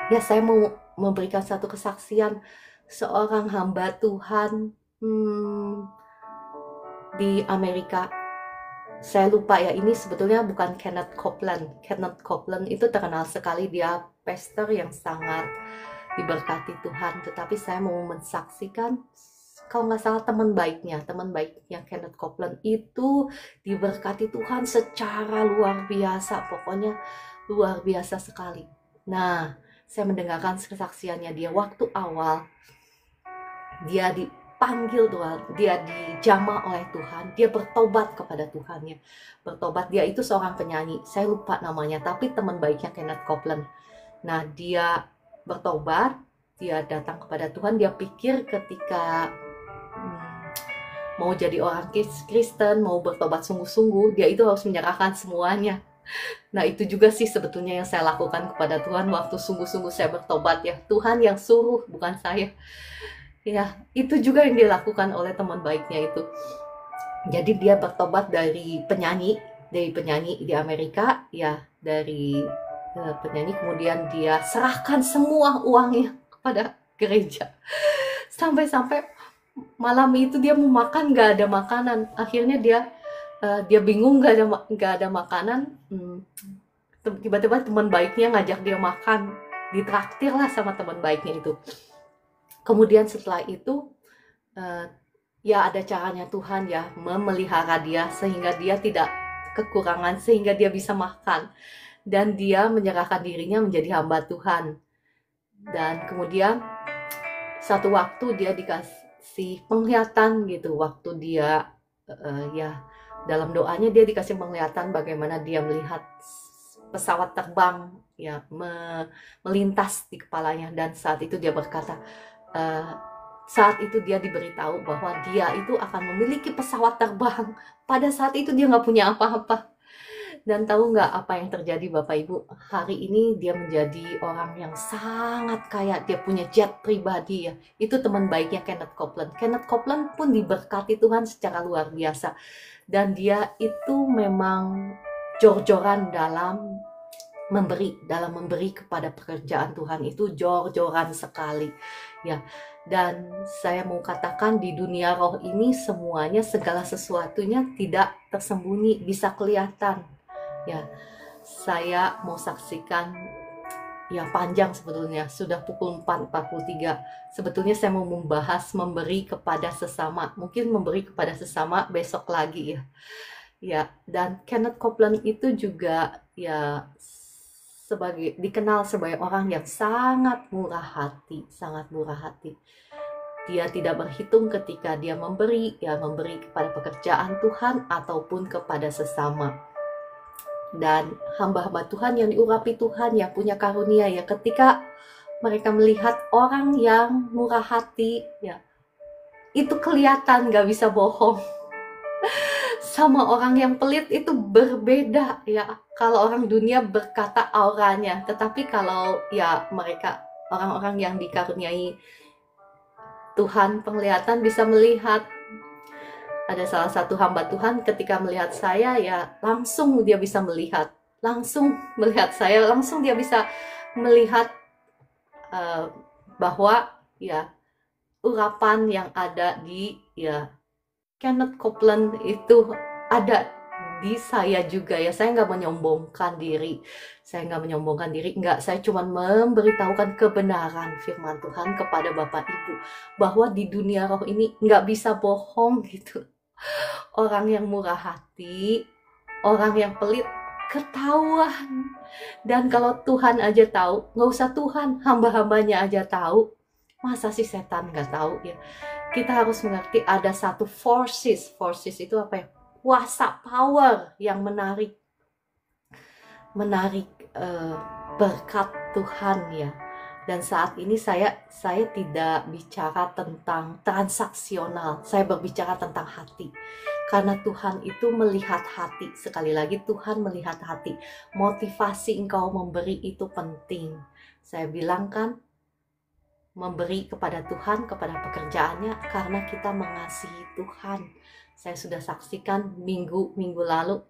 Ya, saya mau memberikan satu kesaksian seorang hamba Tuhan di Amerika. Saya lupa ya, ini sebetulnya bukan Kenneth Copeland. Kenneth Copeland itu terkenal sekali, dia pastor yang sangat diberkati Tuhan. Tetapi saya mau mensaksikan, kalau nggak salah teman baiknya Kenneth Copeland itu diberkati Tuhan secara luar biasa. Pokoknya luar biasa sekali. Nah, saya mendengarkan kesaksiannya dia waktu awal. Dia dipanggil Tuhan, dia dijamah oleh Tuhan, dia bertobat kepada Tuhannya. Bertobat, dia itu seorang penyanyi, saya lupa namanya, tapi teman baiknya Kenneth Copeland. Nah, dia bertobat, dia datang kepada Tuhan, dia pikir ketika mau jadi orang Kristen, mau bertobat sungguh-sungguh, dia itu harus menyerahkan semuanya. Nah, itu juga sih sebetulnya yang saya lakukan kepada Tuhan waktu sungguh-sungguh saya bertobat ya. Tuhan yang suruh, bukan saya. Ya, itu juga yang dilakukan oleh teman baiknya itu. Jadi dia bertobat dari penyanyi di Amerika, ya, dari penyanyi, kemudian dia serahkan semua uangnya kepada gereja. Sampai-sampai malam itu dia mau makan, nggak ada makanan. Akhirnya dia bingung, nggak ada makanan. Tiba-tiba teman baiknya ngajak dia makan, ditraktir lah sama teman baiknya itu. Kemudian setelah itu ya ada caranya Tuhan ya memelihara dia sehingga dia tidak kekurangan, sehingga dia bisa makan, dan dia menyerahkan dirinya menjadi hamba Tuhan. Dan kemudian satu waktu dia dikasih penglihatan gitu, waktu dia ya dalam doanya dia dikasih penglihatan bagaimana dia melihat pesawat terbang ya melintas di kepalanya. Dan saat itu dia berkata, saat itu dia diberitahu bahwa dia itu akan memiliki pesawat terbang. Pada saat itu dia nggak punya apa-apa. Dan tahu nggak apa yang terjadi Bapak Ibu? Hari ini dia menjadi orang yang sangat kaya. Dia punya jet pribadi ya. Itu teman baiknya Kenneth Copeland. Kenneth Copeland pun diberkati Tuhan secara luar biasa. Dan dia itu memang jor-joran dalam memberi kepada pekerjaan Tuhan, itu jor-joran sekali ya. Dan saya mau katakan di dunia roh ini semuanya, segala sesuatunya tidak tersembunyi, bisa kelihatan ya. Saya mau saksikan ya, panjang sebetulnya, sudah pukul 4.43. Sebetulnya saya mau membahas memberi kepada sesama, mungkin memberi kepada sesama besok lagi ya. Ya, dan Kenneth Copeland itu juga ya dikenal sebagai orang yang sangat murah hati, sangat murah hati. Dia tidak berhitung ketika dia memberi, ya memberi kepada pekerjaan Tuhan ataupun kepada sesama. Dan hamba-hamba Tuhan yang diurapi Tuhan, yang punya karunia ya, ketika mereka melihat orang yang murah hati ya, itu kelihatan, gak bisa bohong. Sama orang yang pelit itu berbeda ya. Kalau orang dunia berkata auranya, tetapi kalau ya mereka orang-orang yang dikaruniai Tuhan penglihatan bisa melihat. Ada salah satu hamba Tuhan ketika melihat saya ya langsung dia bisa melihat, langsung melihat saya, langsung dia bisa melihat bahwa ya urapan yang ada di ya Kenneth Copeland itu ada di saya juga ya. Saya nggak menyombongkan diri, enggak. Saya cuma memberitahukan kebenaran firman Tuhan kepada Bapak Ibu bahwa di dunia roh ini nggak bisa bohong gitu. Orang yang murah hati, orang yang pelit ketahuan. Dan kalau Tuhan aja tahu, nggak usah Tuhan, hamba-hambanya aja tahu, masa sih setan nggak tahu ya. Kita harus mengerti ada satu forces itu apa ya? Kuasa, power yang menarik berkat Tuhan ya. Dan saat ini saya tidak bicara tentang transaksional, saya berbicara tentang hati. Karena Tuhan itu melihat hati. Sekali lagi, Tuhan melihat hati. Motivasi engkau memberi itu penting. Saya bilang kan, memberi kepada Tuhan, kepada pekerjaannya, karena kita mengasihi Tuhan. Saya sudah saksikan minggu lalu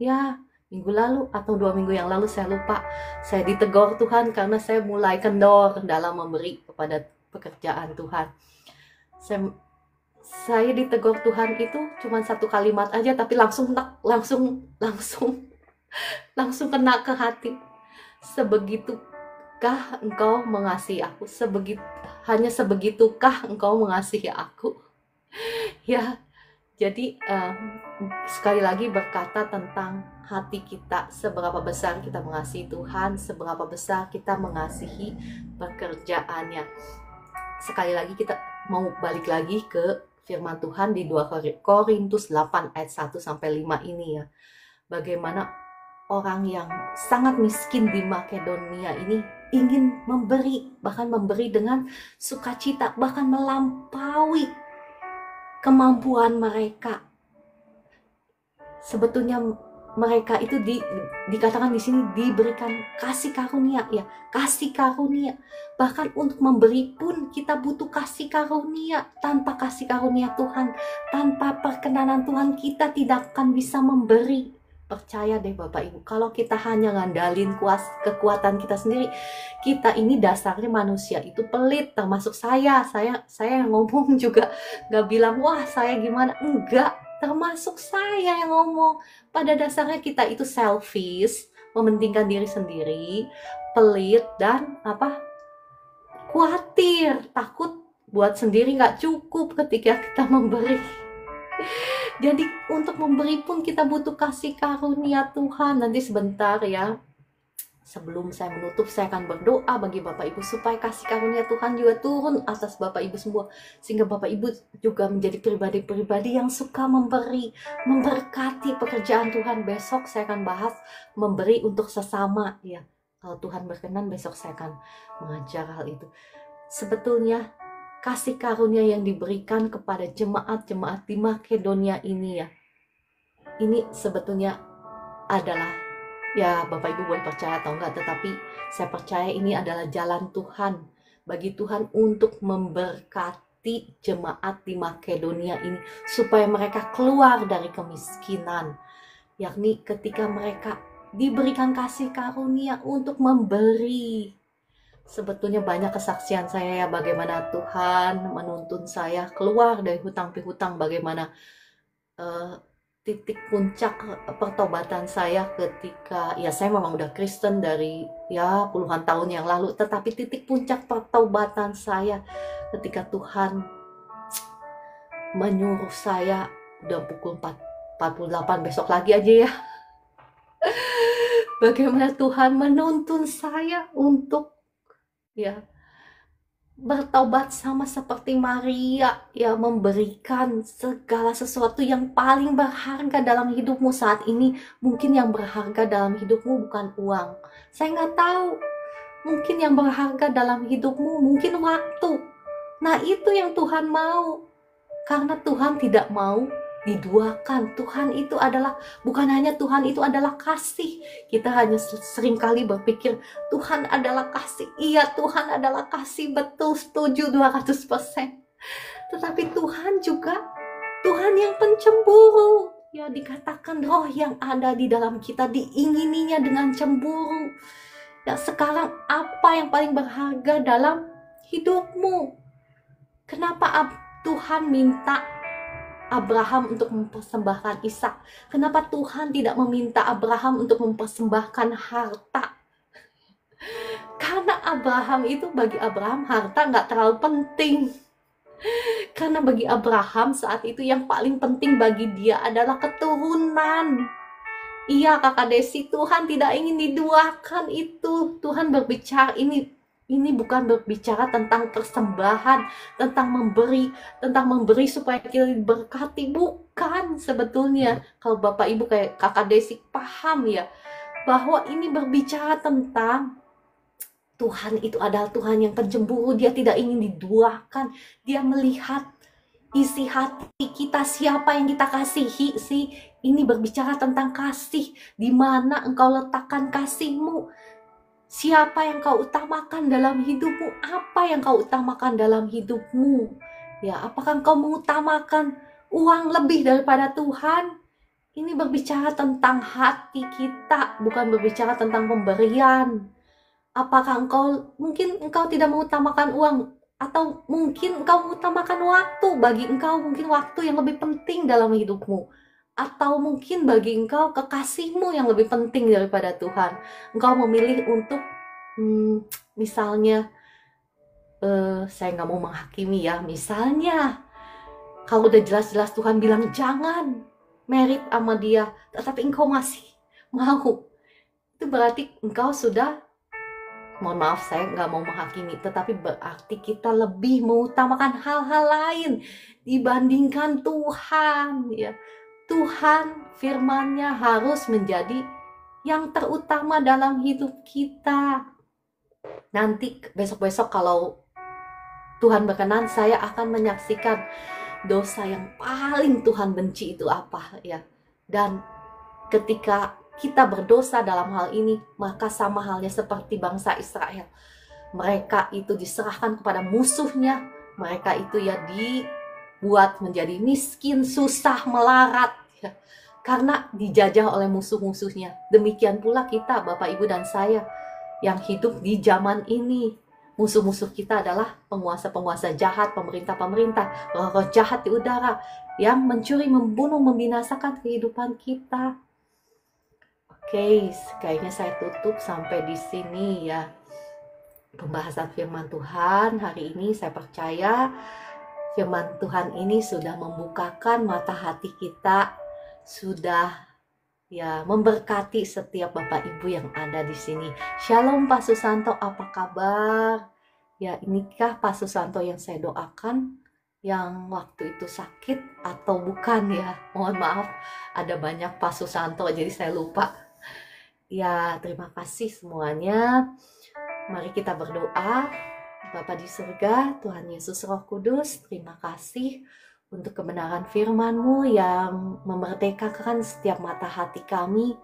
atau 2 minggu yang lalu, saya lupa, saya ditegur Tuhan karena saya mulai kendor dalam memberi kepada pekerjaan Tuhan. Saya ditegur Tuhan itu cuma satu kalimat aja, tapi langsung kena ke hati. Sebegitukah engkau mengasihi aku? Hanya sebegitukah engkau mengasihi aku? Ya, jadi sekali lagi berkata tentang hati kita, seberapa besar kita mengasihi Tuhan, seberapa besar kita mengasihi pekerjaannya. Sekali lagi kita mau balik lagi ke firman Tuhan di 2 Korintus 8 ayat 1-5 ini ya. Bagaimana orang yang sangat miskin di Makedonia ini ingin memberi, bahkan memberi dengan sukacita, bahkan melampaui kemampuan mereka. Sebetulnya mereka itu dikatakan di sini diberikan kasih karunia, ya, kasih karunia. Bahkan untuk memberi pun kita butuh kasih karunia. Tanpa kasih karunia Tuhan, tanpa perkenanan Tuhan, kita tidak akan bisa memberi. Percaya deh Bapak Ibu, kalau kita hanya ngandalin kekuatan kita sendiri, kita ini dasarnya manusia itu pelit, termasuk saya yang ngomong juga gak bilang wah saya gimana, enggak, termasuk saya yang ngomong. Pada dasarnya kita itu selfish, mementingkan diri sendiri, pelit, dan khawatir, takut buat sendiri gak cukup ketika kita memberi. Jadi untuk memberi pun kita butuh kasih karunia Tuhan. Nanti sebentar ya, sebelum saya menutup, saya akan berdoa bagi Bapak Ibu supaya kasih karunia Tuhan juga turun atas Bapak Ibu semua, sehingga Bapak Ibu juga menjadi pribadi-pribadi yang suka memberi, memberkati pekerjaan Tuhan. Besok saya akan bahas memberi untuk sesama, ya. Kalau Tuhan berkenan, besok saya akan mengajar hal itu. Sebetulnya kasih karunia yang diberikan kepada jemaat-jemaat di Makedonia ini, ya, ini sebetulnya adalah, ya Bapak Ibu boleh percaya atau enggak, tetapi saya percaya ini adalah jalan Tuhan bagi Tuhan untuk memberkati jemaat di Makedonia ini supaya mereka keluar dari kemiskinan, yakni ketika mereka diberikan kasih karunia untuk memberi. Sebetulnya banyak kesaksian saya ya, bagaimana Tuhan menuntun saya keluar dari hutang piutang, bagaimana titik puncak pertobatan saya ketika, ya saya memang udah Kristen dari ya puluhan tahun yang lalu, tetapi titik puncak pertobatan saya ketika Tuhan menyuruh saya, udah pukul 4:48 besok lagi aja ya, bagaimana Tuhan menuntun saya untuk ya bertobat sama seperti Maria, ya, memberikan segala sesuatu yang paling berharga dalam hidupmu saat ini. Mungkin yang berharga dalam hidupmu bukan uang, saya nggak tahu. Mungkin yang berharga dalam hidupmu mungkin waktu. Nah itu yang Tuhan mau, karena Tuhan tidak mau diduakan. Tuhan itu adalah, bukan hanya Tuhan itu adalah kasih. Kita hanya seringkali berpikir Tuhan adalah kasih. Iya, Tuhan adalah kasih, betul, setuju 200%. Tetapi Tuhan juga Tuhan yang pencemburu. Ya, dikatakan roh yang ada di dalam kita diingininya dengan cemburu. Ya, sekarang apa yang paling berharga dalam hidupmu? Kenapa Tuhan minta Abraham untuk mempersembahkan Ishak? Kenapa Tuhan tidak meminta Abraham untuk mempersembahkan harta? Karena Abraham itu, bagi Abraham harta nggak terlalu penting. Karena bagi Abraham saat itu yang paling penting bagi dia adalah keturunan. Iya Kakak Desi, Tuhan tidak ingin diduakan itu. Tuhan berbicara ini bukan berbicara tentang persembahan, tentang memberi supaya kita diberkati, bukan sebetulnya. Kalau Bapak Ibu kayak Kakak Desi paham ya, bahwa ini berbicara tentang Tuhan itu adalah Tuhan yang pencemburu. Dia tidak ingin diduakan. Dia melihat isi hati kita, siapa yang kita kasihi sih. Ini berbicara tentang kasih. Di mana engkau letakkan kasihmu? Siapa yang kau utamakan dalam hidupmu? Apa yang kau utamakan dalam hidupmu? Ya, apakah engkau mengutamakan uang lebih daripada Tuhan? Ini berbicara tentang hati kita, bukan berbicara tentang pemberian. Apakah mungkin engkau tidak mengutamakan uang, atau mungkin engkau mengutamakan waktu? Bagi engkau mungkin waktu yang lebih penting dalam hidupmu. Atau mungkin bagi engkau kekasihmu yang lebih penting daripada Tuhan. Engkau memilih untuk misalnya, saya nggak mau menghakimi ya, misalnya kalau udah jelas-jelas Tuhan bilang jangan merit sama dia, tetapi engkau masih mau, itu berarti engkau sudah, mohon maaf saya nggak mau menghakimi, tetapi berarti kita lebih mengutamakan hal-hal lain dibandingkan Tuhan ya. Tuhan firman-Nya harus menjadi yang terutama dalam hidup kita. Nanti besok-besok kalau Tuhan berkenan, saya akan menyaksikan dosa yang paling Tuhan benci itu apa ya. Dan Ketika kita berdosa dalam hal ini, maka sama halnya seperti bangsa Israel. Mereka itu diserahkan kepada musuhnya. Mereka itu ya dibuat menjadi miskin, susah, melarat. Ya, karena dijajah oleh musuh-musuhnya. Demikian pula kita, Bapak, Ibu, dan saya yang hidup di zaman ini. Musuh-musuh kita adalah penguasa-penguasa jahat, pemerintah-pemerintah, roh-roh jahat di udara yang mencuri, membunuh, membinasakan kehidupan kita. Oke, kayaknya saya tutup sampai di sini ya pembahasan firman Tuhan hari ini. Saya percaya firman Tuhan ini sudah membukakan mata hati kita, sudah ya memberkati setiap Bapak Ibu yang ada di sini. Shalom Pak Susanto, apa kabar? Ya, inikah Pak Susanto yang saya doakan yang waktu itu sakit atau bukan ya? Mohon maaf, ada banyak Pak Susanto jadi saya lupa. Ya, terima kasih semuanya. Mari kita berdoa. Bapa di surga, Tuhan Yesus Roh Kudus, terima kasih untuk kebenaran firman-Mu yang memerdekakan setiap mata hati kami.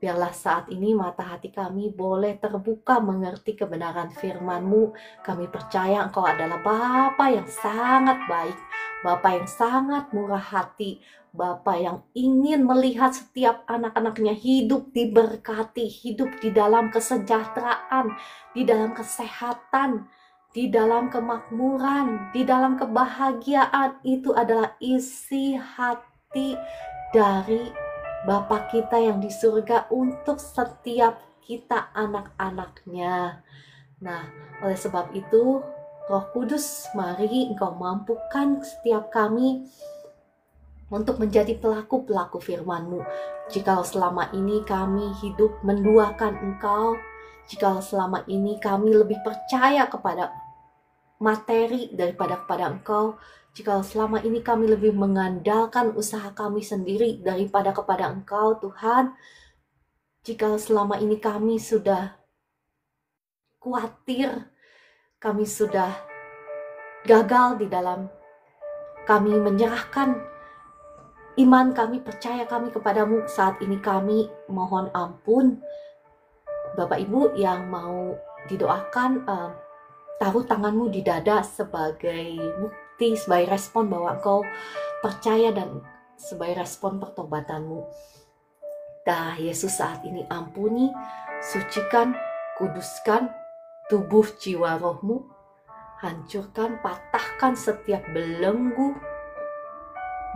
Biarlah saat ini mata hati kami boleh terbuka mengerti kebenaran firman-Mu. Kami percaya Engkau adalah Bapa yang sangat baik, Bapa yang sangat murah hati, Bapa yang ingin melihat setiap anak-anaknya hidup diberkati, hidup di dalam kesejahteraan, di dalam kesehatan, di dalam kemakmuran, di dalam kebahagiaan. Itu adalah isi hati dari Bapa kita yang di surga untuk setiap kita anak-anaknya. Nah, oleh sebab itu, Roh Kudus, mari Engkau mampukan setiap kami untuk menjadi pelaku-pelaku firman-Mu. Jikalau selama ini kami hidup menduakan Engkau, jikalau selama ini kami lebih percaya kepada materi daripada kepada Engkau, jikalau selama ini kami lebih mengandalkan usaha kami sendiri daripada kepada Engkau, Tuhan, jikalau selama ini kami sudah khawatir, kami sudah gagal di dalam kami menyerahkan iman kami, percaya kami kepadamu, saat ini kami mohon ampun. Bapak Ibu yang mau didoakan, taruh tanganmu di dada sebagai bukti, sebagai respon bahwa engkau percaya dan sebagai respon pertobatanmu. Dah Yesus saat ini ampuni, sucikan, kuduskan tubuh jiwa rohmu, hancurkan, patahkan setiap belenggu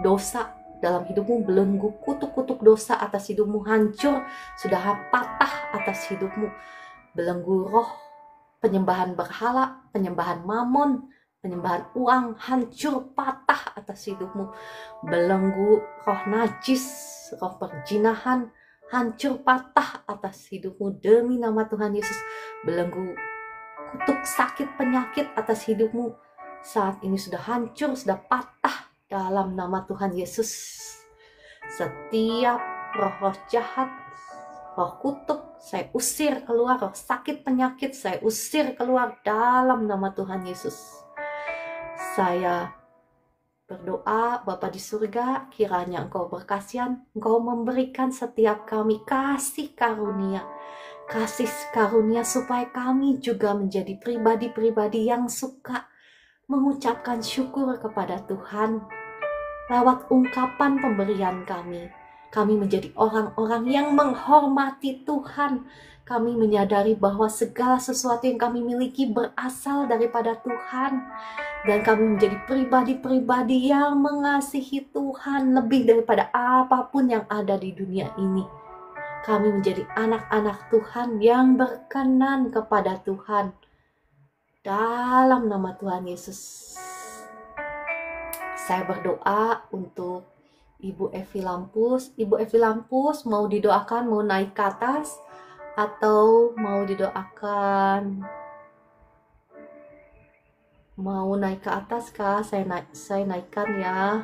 dosa dalam hidupmu, belenggu kutuk-kutuk dosa atas hidupmu hancur, sudah patah atas hidupmu. Belenggu roh, penyembahan berhala, penyembahan mamon, penyembahan uang, hancur patah atas hidupmu. Belenggu roh najis, roh perjinahan, hancur patah atas hidupmu demi nama Tuhan Yesus. Belenggu kutuk sakit penyakit atas hidupmu saat ini sudah hancur, sudah patah dalam nama Tuhan Yesus. Setiap roh-roh jahat, roh kutuk, saya usir keluar. Roh sakit penyakit, saya usir keluar dalam nama Tuhan Yesus. Saya berdoa, Bapa di surga, kiranya Engkau berkasihan, Engkau memberikan setiap kami kasih karunia. Kasih karunia supaya kami juga menjadi pribadi-pribadi yang suka mengucapkan syukur kepada Tuhan. Lewat ungkapan pemberian kami, kami menjadi orang-orang yang menghormati Tuhan. Kami menyadari bahwa segala sesuatu yang kami miliki berasal daripada Tuhan. Dan kami menjadi pribadi-pribadi yang mengasihi Tuhan lebih daripada apapun yang ada di dunia ini. Kami menjadi anak-anak Tuhan yang berkenan kepada Tuhan. Dalam nama Tuhan Yesus. Saya berdoa untuk Ibu Evi Lampus. Ibu Evi Lampus mau didoakan, mau naik ke atas, atau mau didoakan mau naik ke atas kah? Saya naikkan ya.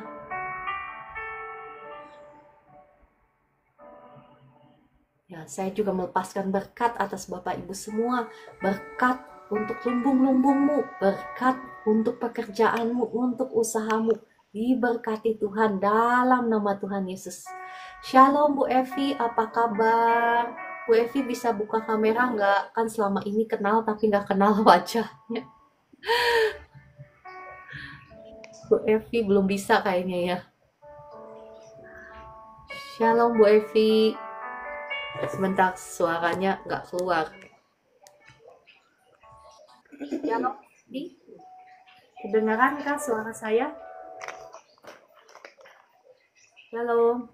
Ya, saya juga melepaskan berkat atas Bapak Ibu semua. Berkat untuk lumbung-lumbungmu, berkat untuk pekerjaanmu, untuk usahamu. Diberkati Tuhan dalam nama Tuhan Yesus. Shalom Bu Evi, apa kabar? Bu Evi bisa buka kamera nggak? Kan selama ini kenal tapi nggak kenal wajahnya. Bu Evi belum bisa kayaknya ya. Shalom Bu Evi. Sebentar, suaranya nggak keluar. Shalom Bu Evi. Kedengaran kah suara saya? Shalom.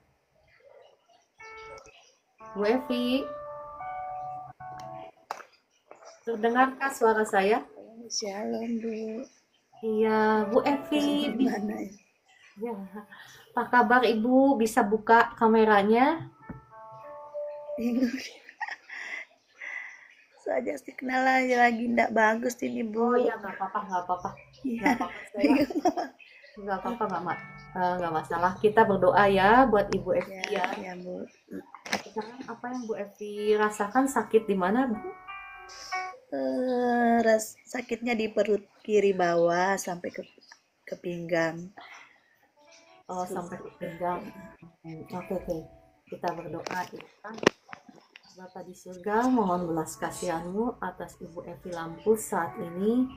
Bu Evi. Terdengarkah suara saya? Shalom Bu. Iya, Bu Evi. Gimana ya? Ya. Apa kabar Ibu? Bisa buka kameranya? Bingung. Saja sih kenal aja lagi ndak bagus ini Oh Bu. iya, nggak apa-apa, nggak apa-apa. Iya. Nggak apa-apa, saya Bingung. nggak apa-apa, nggak masalah. Kita berdoa ya buat Ibu Evi Ya, ya. ya Bu. Sekarang apa yang Bu Evi rasakan, sakit di mana Bu? Sakitnya di perut kiri bawah sampai ke pinggang. Oh, sampai ke pinggang. Oke. Kita berdoa ya. Bapa di surga, mohon belas kasihan-Mu atas Ibu Evi Lampus saat ini.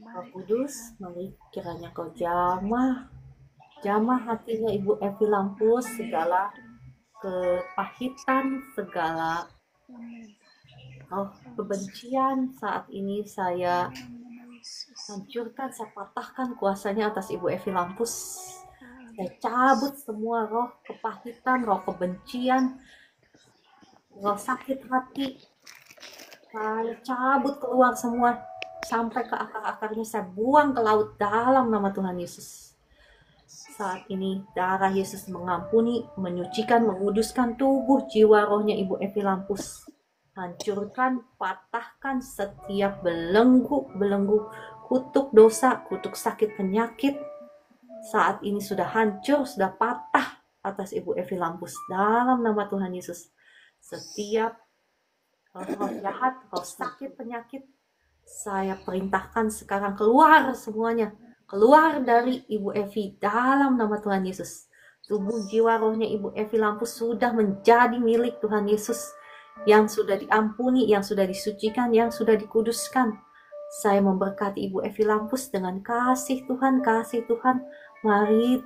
Roh Kudus, mari kiranya Kau jamah hatinya Ibu Evi Lampus, segala kepahitan, segala kebencian saat ini saya hancurkan, saya patahkan kuasanya atas Ibu Evi Lampus. Saya cabut semua roh kepahitan, roh kebencian, roh sakit hati. Saya cabut keluar semua sampai ke akar-akarnya, saya buang ke laut dalam nama Tuhan Yesus. Saat ini darah Yesus mengampuni, menyucikan, menguduskan tubuh, jiwa, rohnya Ibu Evi Lampus. Hancurkan, patahkan setiap belenggu, kutuk dosa, kutuk sakit penyakit. Saat ini sudah hancur, sudah patah atas Ibu Evi Lampus dalam nama Tuhan Yesus. Setiap roh jahat, roh sakit penyakit, saya perintahkan sekarang keluar semuanya. Keluar dari Ibu Evi dalam nama Tuhan Yesus. Tubuh, jiwa, rohnya Ibu Evi Lampus sudah menjadi milik Tuhan Yesus. Yang sudah diampuni, yang sudah disucikan, yang sudah dikuduskan. Saya memberkati Ibu Evi Lampus dengan kasih Tuhan, kasih Tuhan. Mari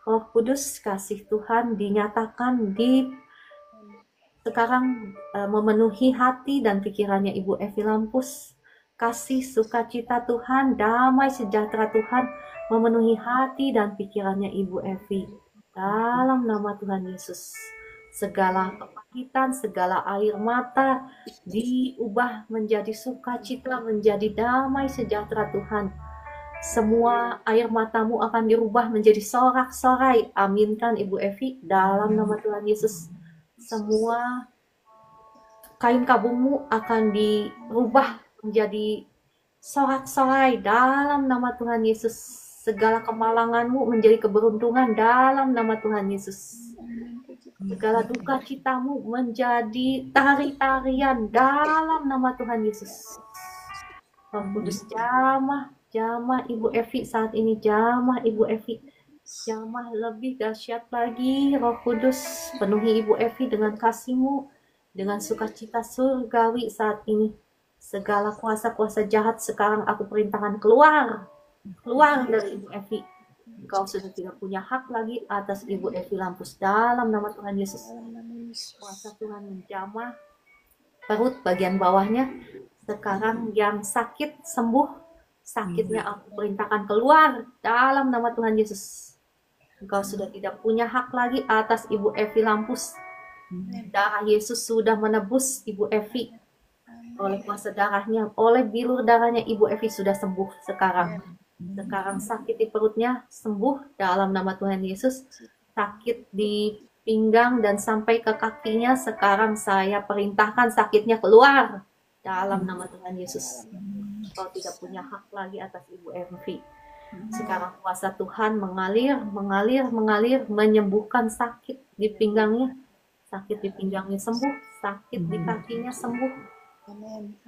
Roh Kudus, kasih Tuhan dinyatakan di sekarang memenuhi hati dan pikirannya Ibu Evi Lampus. Kasih sukacita Tuhan, damai sejahtera Tuhan memenuhi hati dan pikirannya Ibu Evi. Dalam nama Tuhan Yesus. Segala kepahitan, segala air mata diubah menjadi sukacita, menjadi damai sejahtera Tuhan. Semua air matamu akan dirubah menjadi sorak-sorai. Aminkan Ibu Evi dalam nama Tuhan Yesus. Semua kain kabungmu akan dirubah menjadi sorak-sorai dalam nama Tuhan Yesus. Segala kemalanganmu menjadi keberuntungan dalam nama Tuhan Yesus. Segala duka citamu menjadi tari-tarian dalam nama Tuhan Yesus. Roh Kudus jamah Ibu Evi saat ini, jamah Ibu Evi. Jamah lebih dahsyat lagi, Roh Kudus, penuhi Ibu Evi dengan kasih-Mu, dengan sukacita surgawi saat ini. Segala kuasa-kuasa jahat sekarang aku perintahkan keluar dari Ibu Evi. Engkau sudah tidak punya hak lagi atas Ibu Evi Lampus dalam nama Tuhan Yesus. Kuasa Tuhan menjamah perut bagian bawahnya. Sekarang yang sakit sembuh, sakitnya aku perintahkan keluar dalam nama Tuhan Yesus. Engkau sudah tidak punya hak lagi atas Ibu Evi Lampus. Darah Yesus sudah menebus Ibu Evi. Oleh kuasa darahnya, oleh bilur darahnya, Ibu Evi sudah sembuh sekarang. Sekarang sakit di perutnya sembuh dalam nama Tuhan Yesus. Sakit di pinggang dan sampai ke kakinya, sekarang saya perintahkan sakitnya keluar dalam nama Tuhan Yesus. Kau tidak punya hak lagi atas Ibu Evi. Sekarang kuasa Tuhan mengalir, menyembuhkan sakit di pinggangnya. Sakit di pinggangnya sembuh, sakit di kakinya sembuh.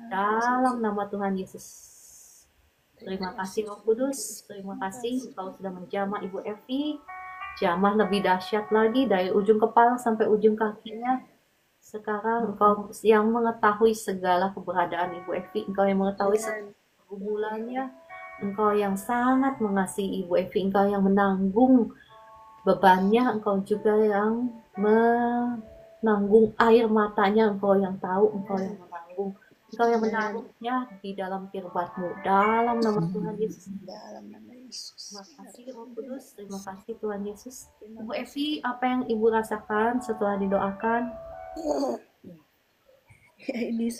Dalam nama Tuhan Yesus. Terima kasih Roh Kudus, terima kasih Engkau sudah menjamah Ibu Evi, jamah lebih dahsyat lagi dari ujung kepala sampai ujung kakinya. Sekarang Engkau yang mengetahui segala keberadaan Ibu Evi, Engkau yang mengetahui segala pergumulannya, Engkau yang sangat mengasihi Ibu Evi, Engkau yang menanggung bebannya, Engkau juga yang menanggung air matanya, Engkau yang tahu, Engkau yang menanggung, Engkau yang menaruhnya di dalam kirbat-Mu, dalam nama Tuhan Yesus. Dalam nama Yesus. Terima kasih Roh Kudus, terima kasih Tuhan Yesus. Ibu Evi, apa yang Ibu rasakan setelah didoakan? Ini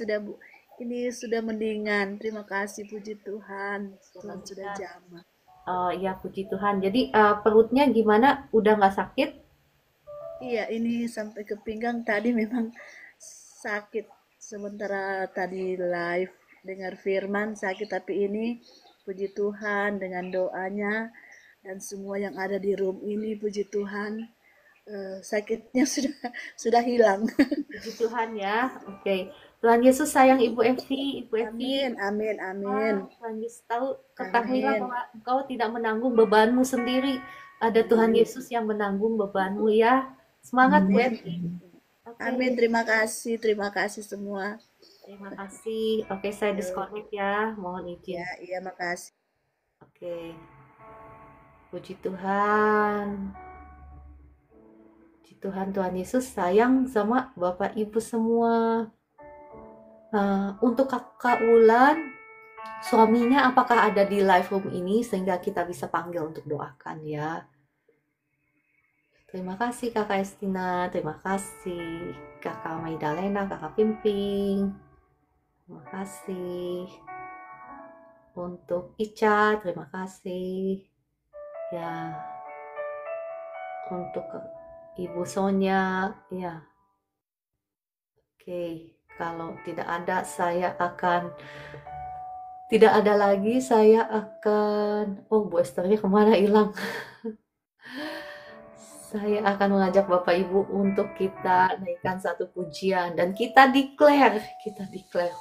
sudah mendingan. Terima kasih, puji Tuhan. Tuhan sudah jamah. Oh iya, puji Tuhan. Jadi perutnya gimana? Udah nggak sakit? Iya, ini sampai ke pinggang tadi memang sakit. Sementara tadi live dengar firman sakit, tapi ini puji Tuhan dengan doanya dan semua yang ada di room ini, puji Tuhan, sakitnya sudah hilang. Puji Tuhan ya. Oke. Tuhan Yesus sayang Ibu Evi. Ibu Evi. Amin, amin, amin. Tuhan Yesus tahu, ketahuilah bahwa Engkau tidak menanggung bebanmu sendiri. Ada Tuhan Yesus yang menanggung bebanmu ya. Semangat Bu Evi. Amin, terima kasih semua. Terima kasih. Oke, saya disconnect ya. Mohon izin. Ya, iya, makasih. Oke. Puji Tuhan. Puji Tuhan, Tuhan Yesus sayang sama Bapak Ibu semua. Untuk Kakak Wulan, suaminya apakah ada di live room ini sehingga kita bisa panggil untuk doakan ya. Terima kasih Kakak Estina, terima kasih Kakak Maidalena, Kakak Pimping. Terima kasih. Untuk Ica, terima kasih. Ya. Untuk Ibu Sonya, ya. Oke, kalau tidak ada saya akan Bu Esternya kemana hilang? Saya akan mengajak Bapak Ibu untuk kita naikkan satu pujian dan kita declare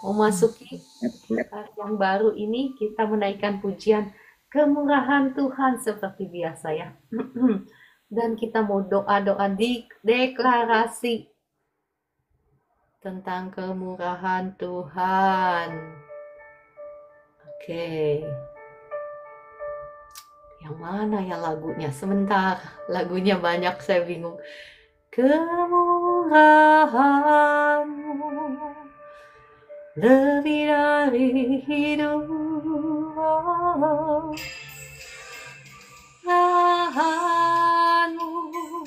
memasuki hari yang baru ini, kita menaikkan pujian kemurahan Tuhan seperti biasa ya. Dan kita mau doa-doa deklarasi tentang kemurahan Tuhan. Oke. Yang mana ya lagunya? Sebentar, lagunya banyak, saya bingung. Kemurahan-Mu lebih dari hidup, kemurahan-Mu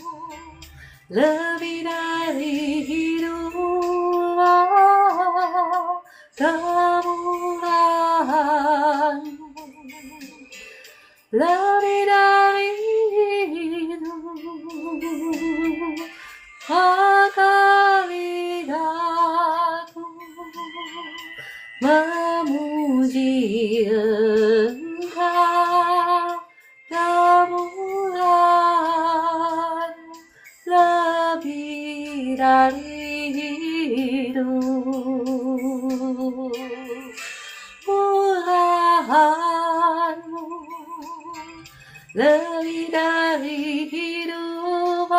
lebih dari hidup, kemurahan-Mu lebih dari hidup, maka lidahku memuji Engkau, kemurahan lebih dari hidup, murahan-Mu lebih dari hidup,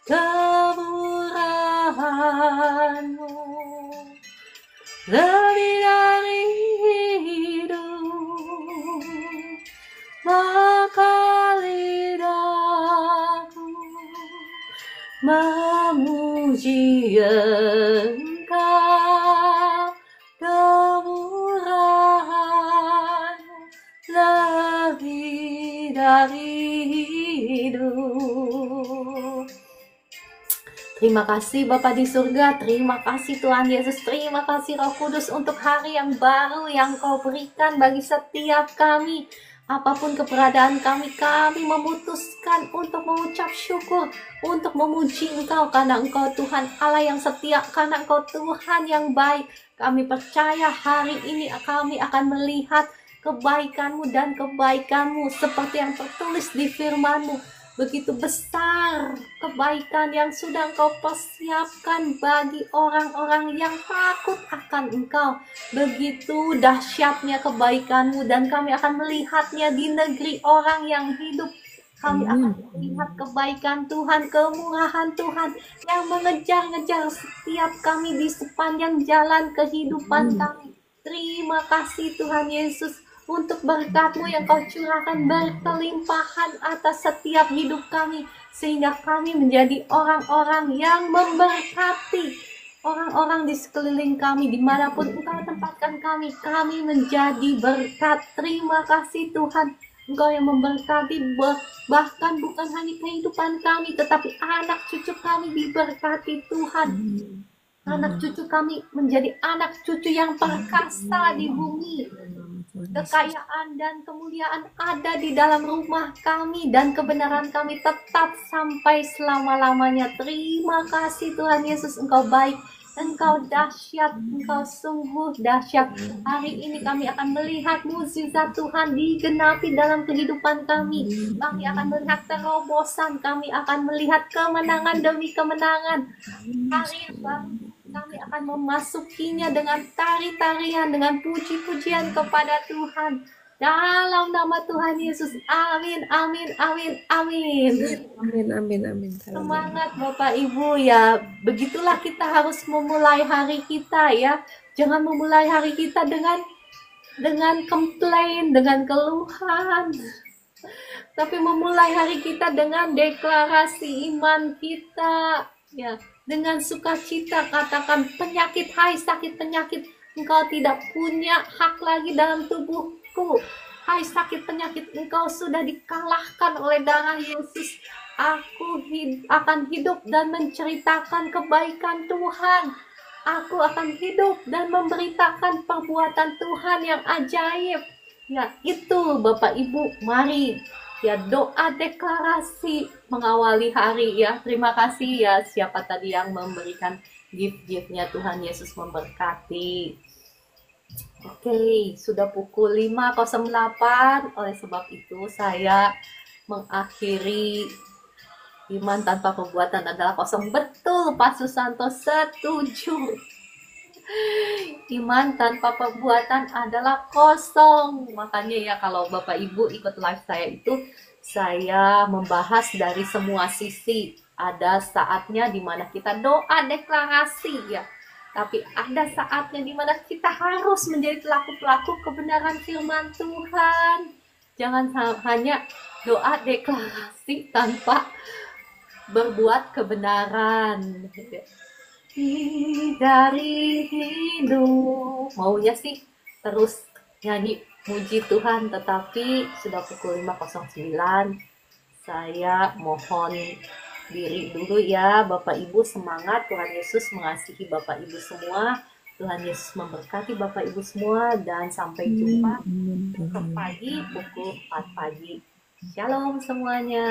kemurahan-Mu lebih dari hidup, maka lidahku memuji Engkau, kemurahan-Mu lebih dari hidup. Terima kasih Bapa di surga, terima kasih Tuhan Yesus, terima kasih Roh Kudus untuk hari yang baru yang Kau berikan bagi setiap kami. Apapun keberadaan kami memutuskan untuk mengucap syukur, untuk memuji Engkau karena Engkau Tuhan Allah yang setia, karena Engkau Tuhan yang baik. Kami percaya hari ini kami akan melihat kebaikan-Mu dan kebaikan-Mu seperti yang tertulis di firman-Mu. Begitu besar kebaikan yang sudah Engkau persiapkan bagi orang-orang yang takut akan Engkau. Begitu dahsyatnya kebaikan-Mu dan kami akan melihatnya di negeri orang yang hidup. Kami akan melihat kebaikan Tuhan, kemurahan Tuhan yang mengejar-ngejar setiap kami di sepanjang jalan kehidupan kami. Terima kasih Tuhan Yesus untuk berkat-Mu yang Kau curahkan berkelimpahan atas setiap hidup kami, sehingga kami menjadi orang-orang yang memberkati orang-orang di sekeliling kami, dimanapun Engkau tempatkan kami menjadi berkat. Terima kasih Tuhan, Engkau yang memberkati, bahkan bukan hanya kehidupan kami, tetapi anak cucu kami diberkati Tuhan. Anak cucu kami menjadi anak cucu yang perkasa di bumi. Kekayaan dan kemuliaan ada di dalam rumah kami, dan kebenaran kami tetap sampai selama-lamanya. Terima kasih Tuhan Yesus, Engkau baik, Engkau dahsyat, Engkau sungguh dahsyat. Hari ini kami akan melihat mukjizat Tuhan digenapi dalam kehidupan kami. Kami akan melihat terobosan, kami akan melihat kemenangan demi kemenangan. Hari kami akan memasukinya dengan tari-tarian, dengan puji-pujian kepada Tuhan. Dalam nama Tuhan Yesus. Amin, amin, amin, amin. Amin, amin, amin. Semangat Bapak Ibu ya. Begitulah kita harus memulai hari kita ya. Jangan memulai hari kita dengan komplain, dengan keluhan. Tapi memulai hari kita dengan deklarasi iman kita ya. Dengan sukacita katakan, penyakit, hai sakit penyakit, engkau tidak punya hak lagi dalam tubuhku. Hai sakit penyakit, engkau sudah dikalahkan oleh darah Yesus. Aku akan hidup dan menceritakan kebaikan Tuhan. Aku akan hidup dan memberitakan perbuatan Tuhan yang ajaib. Ya, itu Bapak Ibu, mari ya doa deklarasi mengawali hari ya. Terima kasih ya siapa tadi yang memberikan gift-giftnya. Tuhan Yesus memberkati. Oke, sudah pukul 5.08. Oleh sebab itu saya mengakhiri iman tanpa perbuatan adalah kosong. Betul, Pak Susanto setuju. Iman tanpa perbuatan adalah kosong. Makanya ya kalau Bapak Ibu ikut live saya itu, saya membahas dari semua sisi. Ada saatnya dimana kita doa deklarasi ya, tapi ada saatnya dimana kita harus menjadi pelaku-pelaku kebenaran firman Tuhan. Jangan hanya doa deklarasi tanpa berbuat kebenaran. Dari hidup maunya sih terus nyanyi muji Tuhan, tetapi sudah pukul 5.09. Saya mohon diri dulu ya Bapak Ibu. Semangat, Tuhan Yesus mengasihi Bapak Ibu semua. Tuhan Yesus memberkati Bapak Ibu semua, dan sampai jumpa besok pagi pukul 4 pagi. Shalom semuanya.